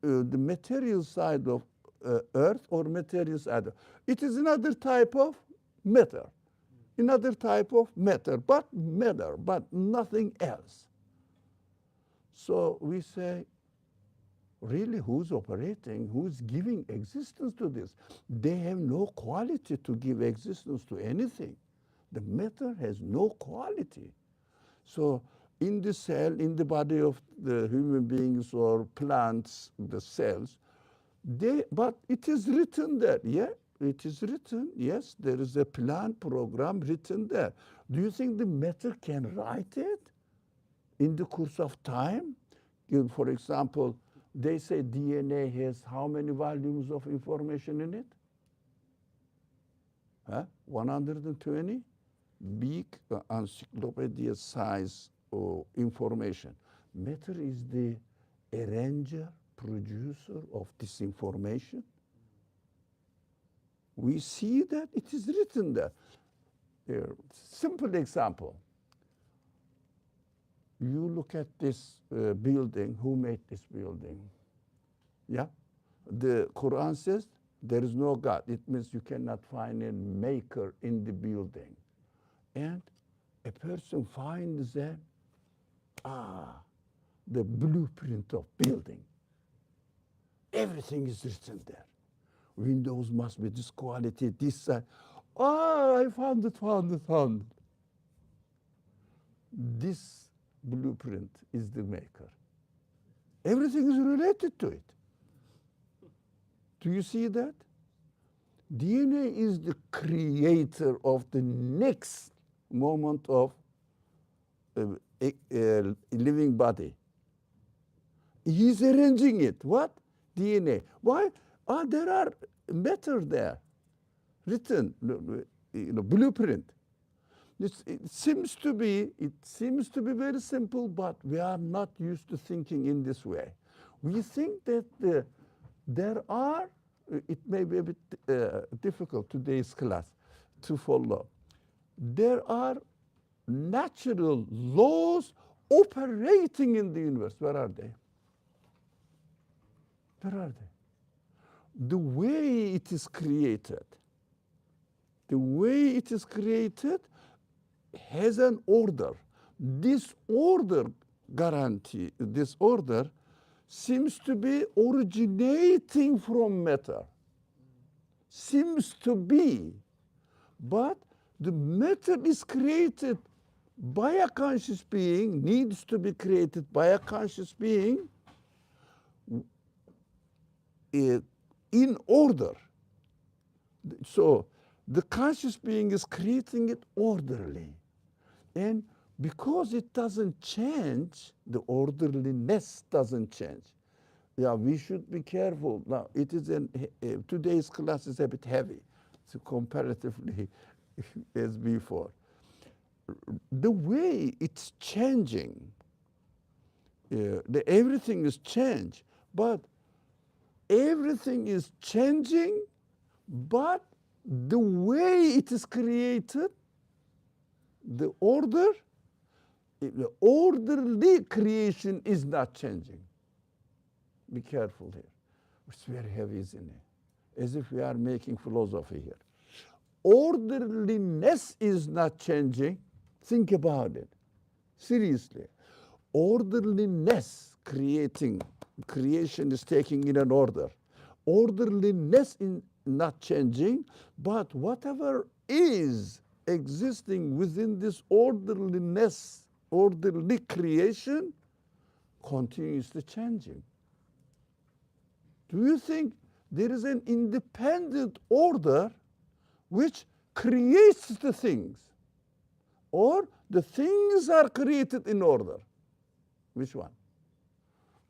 [SPEAKER 1] the material side of Earth or material side. It is another type of matter, another type of matter, but nothing else. So we say, really, who's operating, who's giving existence to this? They have no quality to give existence to anything. The matter has no quality. So in the cell, in the body of the human beings or plants, the cells, but it is written there, yeah? It is written, yes, there is a plan program written there. Do you think the matter can write it in the course of time? For example, they say DNA has how many volumes of information in it? 120? Big encyclopedia size of information. Matter is the arranger, producer of this information. We see that it is written there. Simple example. You look at this building, who made this building? Yeah? The Quran says there is no God. It means you cannot find a maker in the building. And a person finds that, the blueprint of building. Everything is written there. Windows must be this quality, this size. I found it. this blueprint is the maker. Everything is related to it. Do you see that? DNA is the creator of the next moment of a living body. He's arranging it. What? DNA. Why? There are matter there, written, blueprint. It seems to be very simple, but we are not used to thinking in this way. We think that there are, it may be a bit difficult today's class to follow. There are natural laws operating in the universe. Where are they? Where are they? The way it is created, has an order. This order seems to be originating from matter. Seems to be. But the matter is created by a conscious being, needs to be created by a conscious being in order. So the conscious being is creating it orderly. And because it doesn't change, the orderliness doesn't change. Yeah, we should be careful. Now, it is today's class is a bit heavy, so comparatively as before. The way it's changing, everything is changed, but everything is changing, but the way it is created, the orderly creation is not changing. Be careful here. It's very heavy, isn't it? As if we are making philosophy here. Orderliness is not changing. Think about it. Seriously. Orderliness creation is taking in an order. Orderliness is not changing, but whatever is existing within this orderliness, orderly creation, continuously changing. Do you think there is an independent order which creates the things? Or the things are created in order? Which one?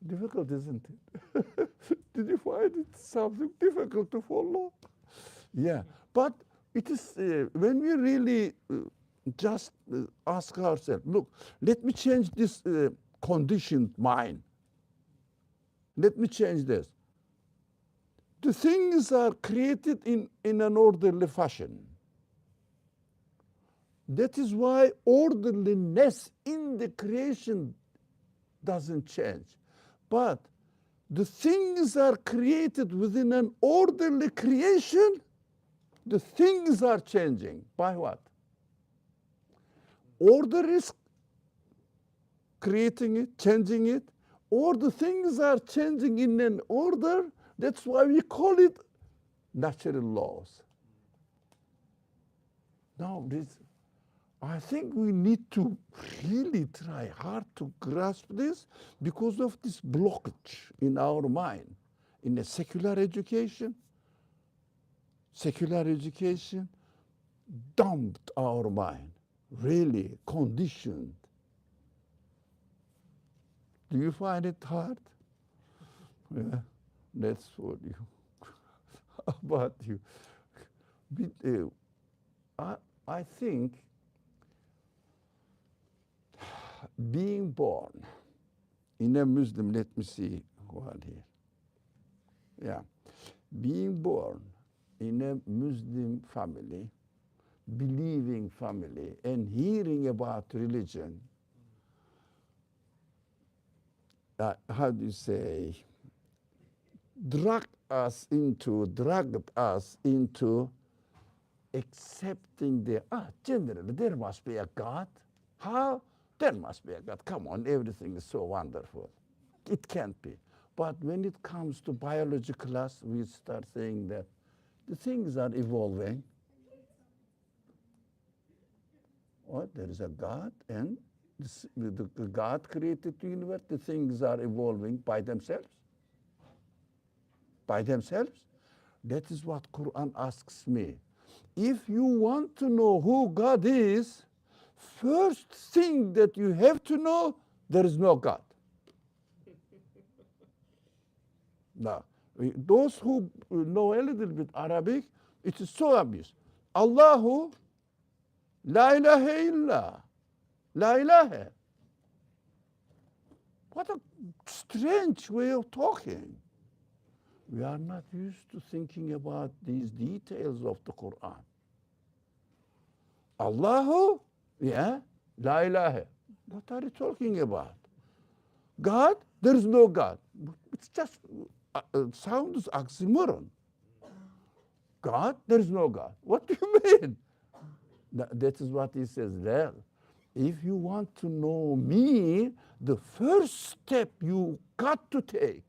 [SPEAKER 1] Difficult, isn't it? Did you find it something difficult to follow? Yeah, but it is when we really just ask ourselves, look, let me change this conditioned mind. Let me change this. The things are created in an orderly fashion. That is why orderliness in the creation doesn't change. But the things are created within an orderly creation, the things are changing. By what? Order is creating it, changing it, or the things are changing in an order. That's why we call it natural laws. Now, I think we need to really try hard to grasp this because of this blockage in our mind. In a secular education dumped our mind, really conditioned. Do you find it hard? Yeah, that's for you. How about you? I think being born in a Muslim, let me see one here. Yeah. Being born in a Muslim family, believing family, and hearing about religion, how do you say, dragged us into accepting generally there must be a God. How? There must be a God. Come on, everything is so wonderful. It can't be. But when it comes to biology class, we start saying that the things are evolving. What? There is a God and The God created the universe, the things are evolving by themselves. By themselves. That is what Qur'an asks me. If you want to know who God is, first thing that you have to know, there is no God. Now, those who know a little bit Arabic, it is so obvious. Allahu la ilaha illa. La ilaha. What a strange way of talking. We are not used to thinking about these details of the Qur'an. Allahu, yeah, la ilaha. What are you talking about? God, there is no God. It just sounds oxymoron. God, there is no God. What do you mean? That is what he says there. If you want to know me, the first step you got to take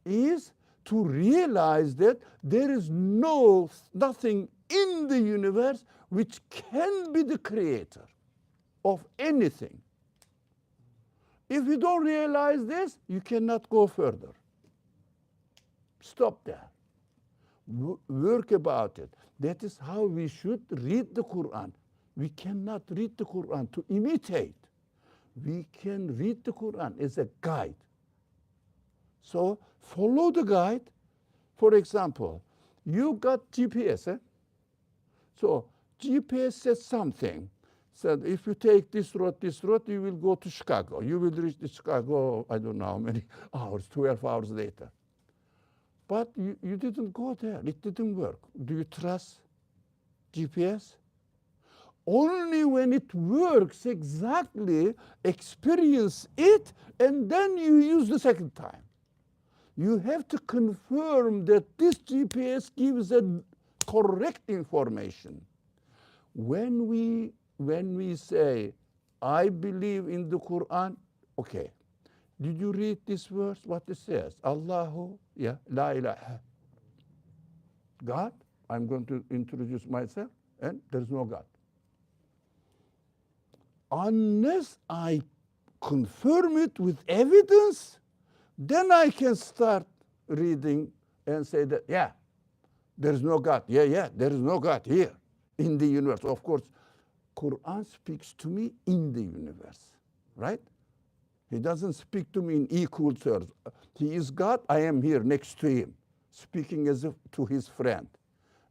[SPEAKER 1] is to realize that there is nothing in the universe which can be the creator of anything. If you don't realize this, you cannot go further. Stop there. Work about it. That is how we should read the Qur'an. We cannot read the Qur'an to imitate. We can read the Qur'an as a guide. So follow the guide. For example, you got GPS. So GPS says something. Said if you take this road, you will go to Chicago. You will reach the Chicago, I don't know how many hours, 12 hours later. But you didn't go there. It didn't work. Do you trust GPS? Only when it works exactly, experience it, and then you use the second time. You have to confirm that this GPS gives a correct information. When we say, I believe in the Qur'an, okay. Did you read this verse, what it says? Allahu, yeah, la ilaha. God, I'm going to introduce myself, and there's no God. Unless I confirm it with evidence, then I can start reading and say that, yeah, there's no God. Yeah, there is no God here in the universe. Of course, Qur'an speaks to me in the universe, right? He doesn't speak to me in equal terms. He is God, I am here next to him, speaking as if to his friend.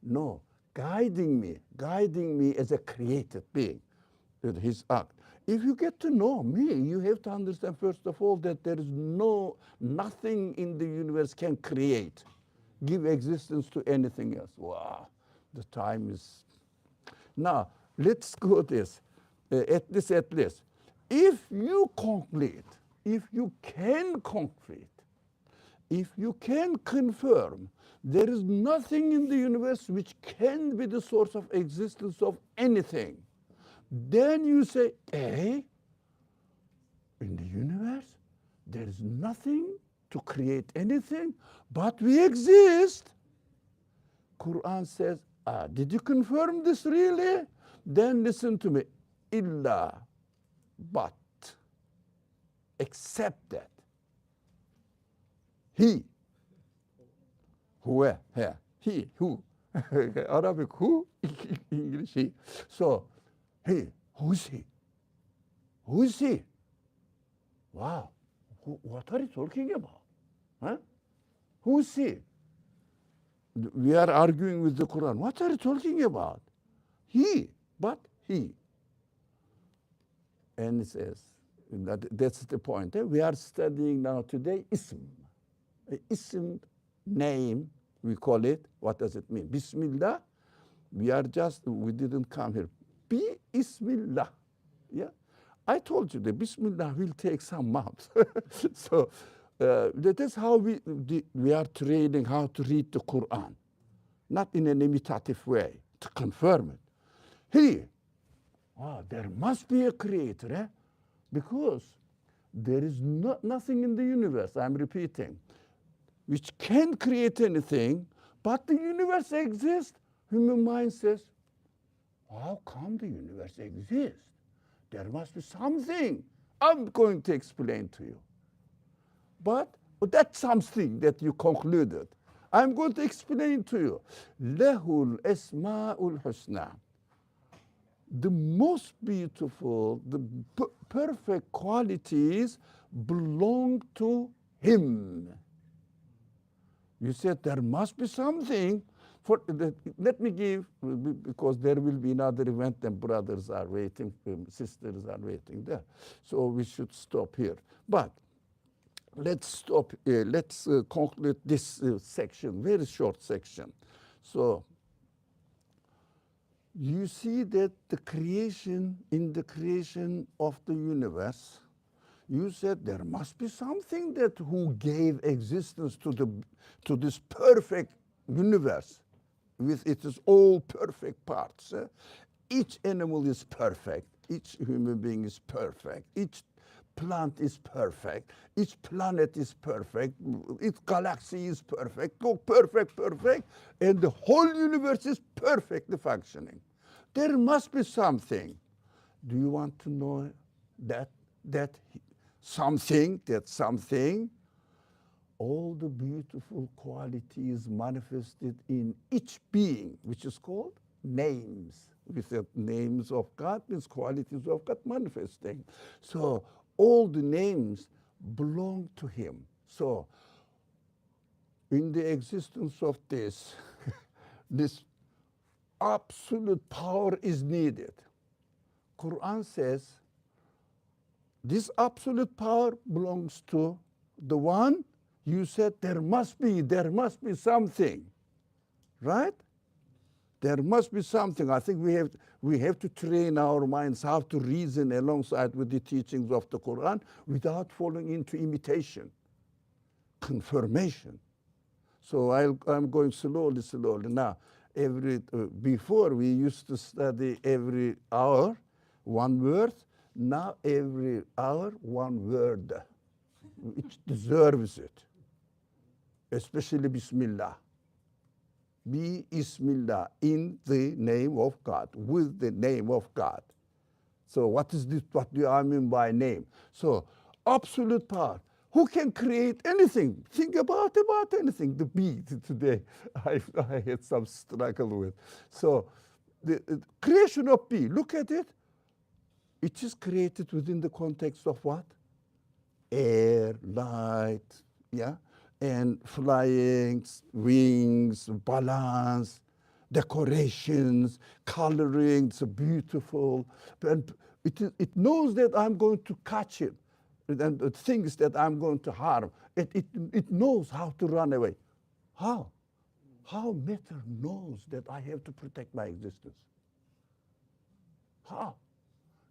[SPEAKER 1] No, guiding me as a created being, his act. If you get to know me, you have to understand, first of all, that there is nothing in the universe can create, give existence to anything else. Wow, the time is... Now, let's go this, at least. If you conclude, if you can conclude, if you can confirm there is nothing in the universe which can be the source of existence of anything, then you say, in the universe, there is nothing to create anything, but we exist. Qur'an says, did you confirm this really? Then listen to me. Illa, but, except that. He, who, he, who, Arabic who, English he. So, he, who is he? Who is he? Wow, what are you talking about? Huh? Who is he? We are arguing with the Quran. What are you talking about? He, but he. And it says, that's the point. We are studying now today ism. Ism, name, we call it. What does it mean? Bismillah. We didn't come here. Bismillah. Yeah. I told you that Bismillah will take some months. So that is how we are training how to read the Quran. Not in an imitative way, to confirm it. He, there must be a creator, because there is nothing in the universe, I'm repeating, which can create anything, but the universe exists. Human mind says, how come the universe exists? there must be something. I'm going to explain to you. But that's something that you concluded. I'm going to explain to you. Lahul Asma'ul Husna. The most beautiful, the perfect qualities belong to him. You said there must be something. Let me give, because there will be another event and brothers are waiting, sisters are waiting there. So we should stop here. But let's stop, let's conclude this section, very short section. So you see that in the creation of the universe, you said there must be something that who gave existence to this perfect universe with its all perfect parts. Each animal is perfect. Each human being is perfect. Each plant is perfect. Each planet is perfect. Each galaxy is perfect. Perfect. And the whole universe is perfectly functioning. There must be something. Do you want to know that something? All the beautiful qualities manifested in each being, which is called names. We said names of God means qualities of God manifesting. So all the names belong to him. So in the existence of this, this absolute power is needed. Qur'an says this absolute power belongs to the one you said there must be something, right? There must be something. I think we have to train our minds how to reason alongside with the teachings of the Qur'an without falling into imitation, confirmation. So I'm going slowly. Now, before we used to study every hour, one word. Now every hour, one word. It deserves it. Especially Bismillah. Bismillah, in the name of God, with the name of God. So what is this? What do I mean by name? So absolute power. Who can create anything? Think about anything. The bee today, I had some struggle with. So the creation of bee, look at it. It is created within the context of what? Air, light, yeah? And flying, wings, balance, decorations, coloring, it's beautiful. And it knows that I'm going to catch it. And the things that I'm going to harm. It knows how to run away. How? How matter knows that I have to protect my existence? How?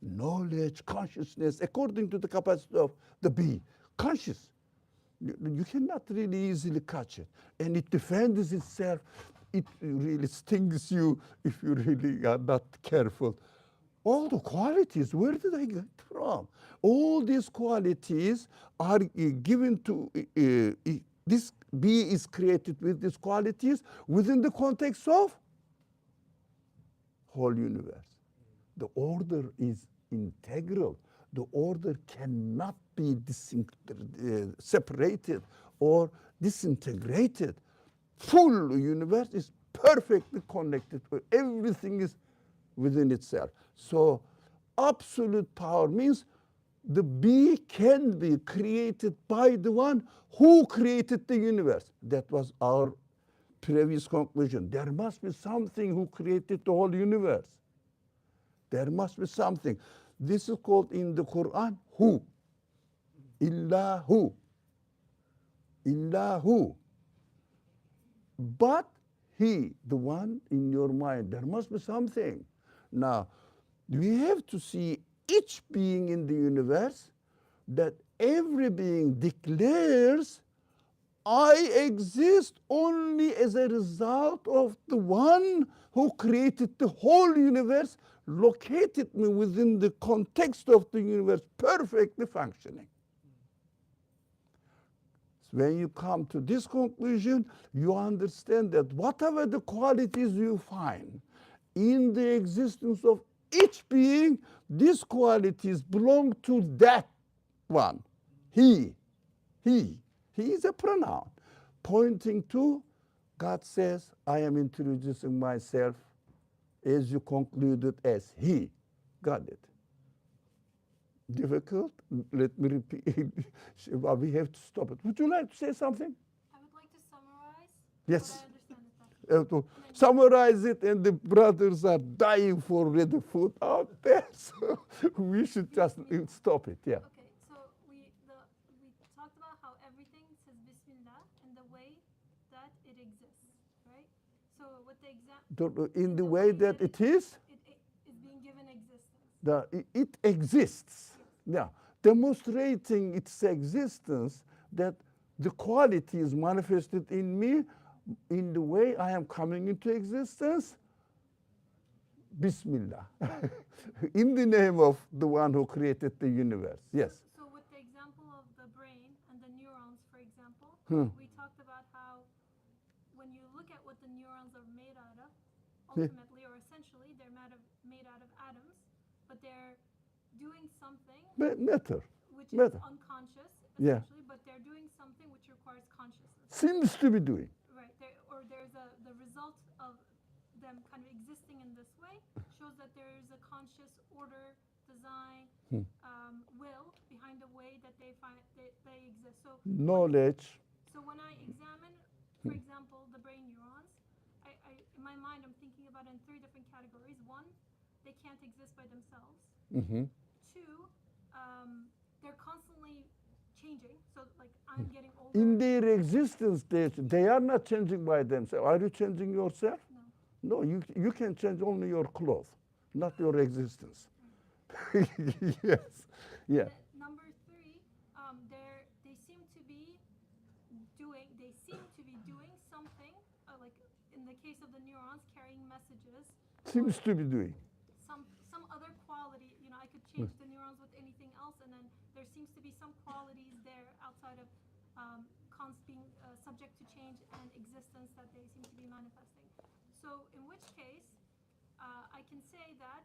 [SPEAKER 1] Knowledge, consciousness, according to the capacity of the bee. Conscious. You cannot really easily catch it. And it defends itself. It really stings you if you really are not careful. All the qualities, where did I get from? All these qualities are given to, this bee is created with these qualities within the context of whole universe. The order is integral. The order cannot be separated or disintegrated. Full universe is perfectly connected. Everything is within itself. So absolute power means the bee can be created by the one who created the universe. That was our previous conclusion. There must be something who created the whole universe. There must be something. This is called in the Qur'an, who. Illahu. Illahu. But he, the one in your mind, there must be something. Now, we have to see each being in the universe, that every being declares, I exist only as a result of the one who created the whole universe, located me within the context of the universe, perfectly functioning. When you come to this conclusion, you understand that whatever the qualities you find in the existence of each being, these qualities belong to that one. He is a pronoun pointing to, God says, I am introducing myself as you concluded as he. Got it? Difficult? Let me repeat. We have to stop it. Would you like to say something?
[SPEAKER 6] I would like to summarize
[SPEAKER 1] Yes.
[SPEAKER 6] what I understand is that.
[SPEAKER 1] To summarize it, and the brothers are dying for ready food out there, so we should just stop it. Yeah.
[SPEAKER 6] Okay, so we talked about how everything says Bismillah in the way that it exists, right? So with the example,
[SPEAKER 1] In the way that it is,
[SPEAKER 6] it is being given existence.
[SPEAKER 1] it exists. Yeah, demonstrating its existence, that the quality is manifested in me in the way I am coming into existence. Bismillah. In the name of the one who created the universe. Yes.
[SPEAKER 6] So with the example of the brain and the neurons, for example,
[SPEAKER 1] Hmm.
[SPEAKER 6] we talked about how when you look at what the neurons are made out of,
[SPEAKER 1] Yeah.
[SPEAKER 6] ultimately or essentially, they're made out of atoms, but they're doing something
[SPEAKER 1] Matter.
[SPEAKER 6] which
[SPEAKER 1] Matter.
[SPEAKER 6] is unconscious,
[SPEAKER 1] Yeah.
[SPEAKER 6] essentially, but they're doing something which requires consciousness.
[SPEAKER 1] Seems to be doing.
[SPEAKER 6] Right, or there's the result of them kind of existing in this way shows that there is a conscious order, design, will behind the way that they exist. So
[SPEAKER 1] Knowledge.
[SPEAKER 6] so when I examine, for example, the brain neurons, in my mind I'm thinking about it in three different categories. One, they can't exist by themselves.
[SPEAKER 1] Mm-hmm.
[SPEAKER 6] Two, they're constantly changing. So like I'm getting older.
[SPEAKER 1] In their existence, they are not changing by themselves. Are you changing yourself?
[SPEAKER 6] No.
[SPEAKER 1] No, you can change only your clothes, not your existence. Yes. Yeah.
[SPEAKER 6] Number three, they seem to be doing something, like in the case of the neurons, carrying messages.
[SPEAKER 1] Seems to be doing.
[SPEAKER 6] Some other quality. You know, I could change the neurons with anything else, and then there seems to be some qualities there outside of being subject to change and existence that they seem to be manifesting. So in which case, I can say that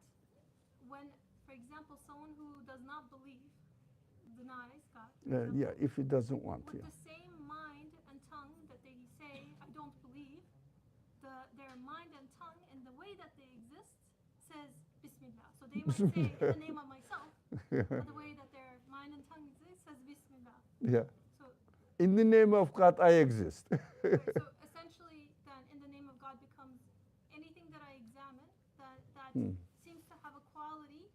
[SPEAKER 6] when, for example, someone who does not believe denies God, for example,
[SPEAKER 1] Yeah, if he doesn't want to.
[SPEAKER 6] with the same mind and tongue that they say, I don't believe, their mind and tongue and the way that they exist says Bismillah. So they might say in the name of myself, but the way that their mind and tongue exists says Bismillah.
[SPEAKER 1] Yeah.
[SPEAKER 6] So,
[SPEAKER 1] In the name of God, I exist.
[SPEAKER 6] right, so essentially then in the name of God becomes anything that I examine that seems to have a quality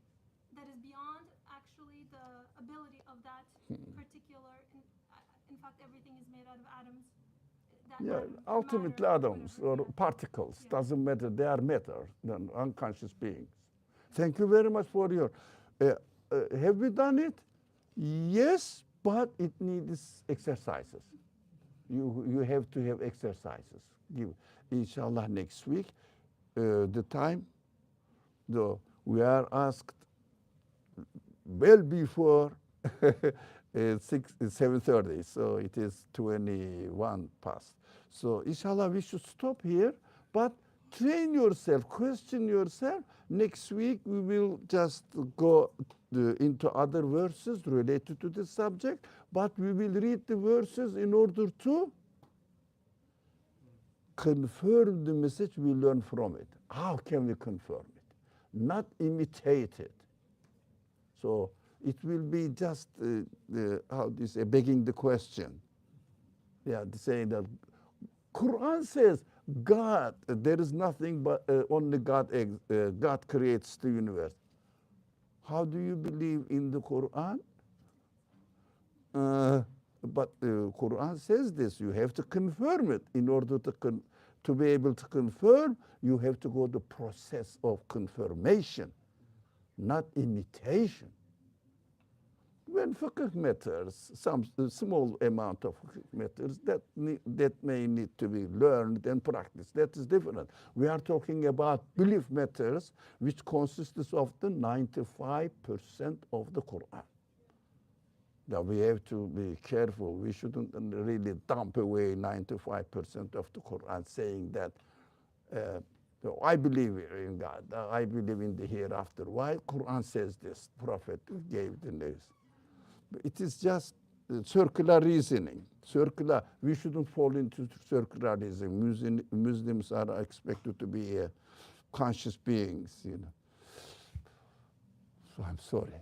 [SPEAKER 6] that is beyond actually the ability of that particular, in fact everything is made out of atoms.
[SPEAKER 1] Yeah,
[SPEAKER 6] Atom,
[SPEAKER 1] ultimately
[SPEAKER 6] matter,
[SPEAKER 1] atoms or
[SPEAKER 6] whatever, yeah.
[SPEAKER 1] particles,
[SPEAKER 6] Yeah.
[SPEAKER 1] doesn't matter, they are matter than unconscious beings. Thank you very much for your, have we done it? Yes, but it needs exercises. You have to have exercises. Inshallah next week, the time, we are asked well before 7:30, so it is 21 past. So inshallah we should stop here, but train yourself, question yourself. Next week we will just go into other verses related to this subject, but we will read the verses in order to confirm the message we learn from it. How can we confirm it? Not imitate it. So it will be just begging the question. Yeah, saying that Qur'an says God, there is nothing but only God. God creates the universe. How do you believe in the Qur'an? But the Qur'an says this. You have to confirm it. In order to be able to confirm, you have to go the process of confirmation, not imitation. When fiqh matters, some small amount of fiqh matters, that may need to be learned and practiced. That is different. We are talking about belief matters, which consists of the 95% of the Quran. Now we have to be careful. We shouldn't really dump away 95% of the Quran, saying that So I believe in God. I believe in the hereafter. Why? Quran says this. Prophet gave the news. It is just circular reasoning. Circular. We shouldn't fall into circular reasoning. Muslims are expected to be conscious beings, you know. So I'm sorry.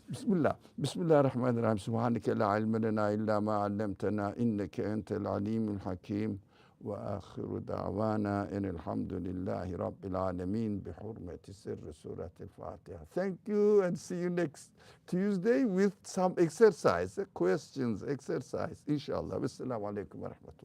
[SPEAKER 1] Bismillah. Bismillah ar-Rahman ar-Rahim. Subhanaka la ilma lana illa ma 'allamtana innaka antal alimul hakim. وآخر دعوانا إن الحمد لله رب العالمين بحرمة سر سورة الفاتحة. Thank you and see you next Tuesday with some exercise, questions, exercise. Inshallah. Wassalamu alaikum wa rahmatullah.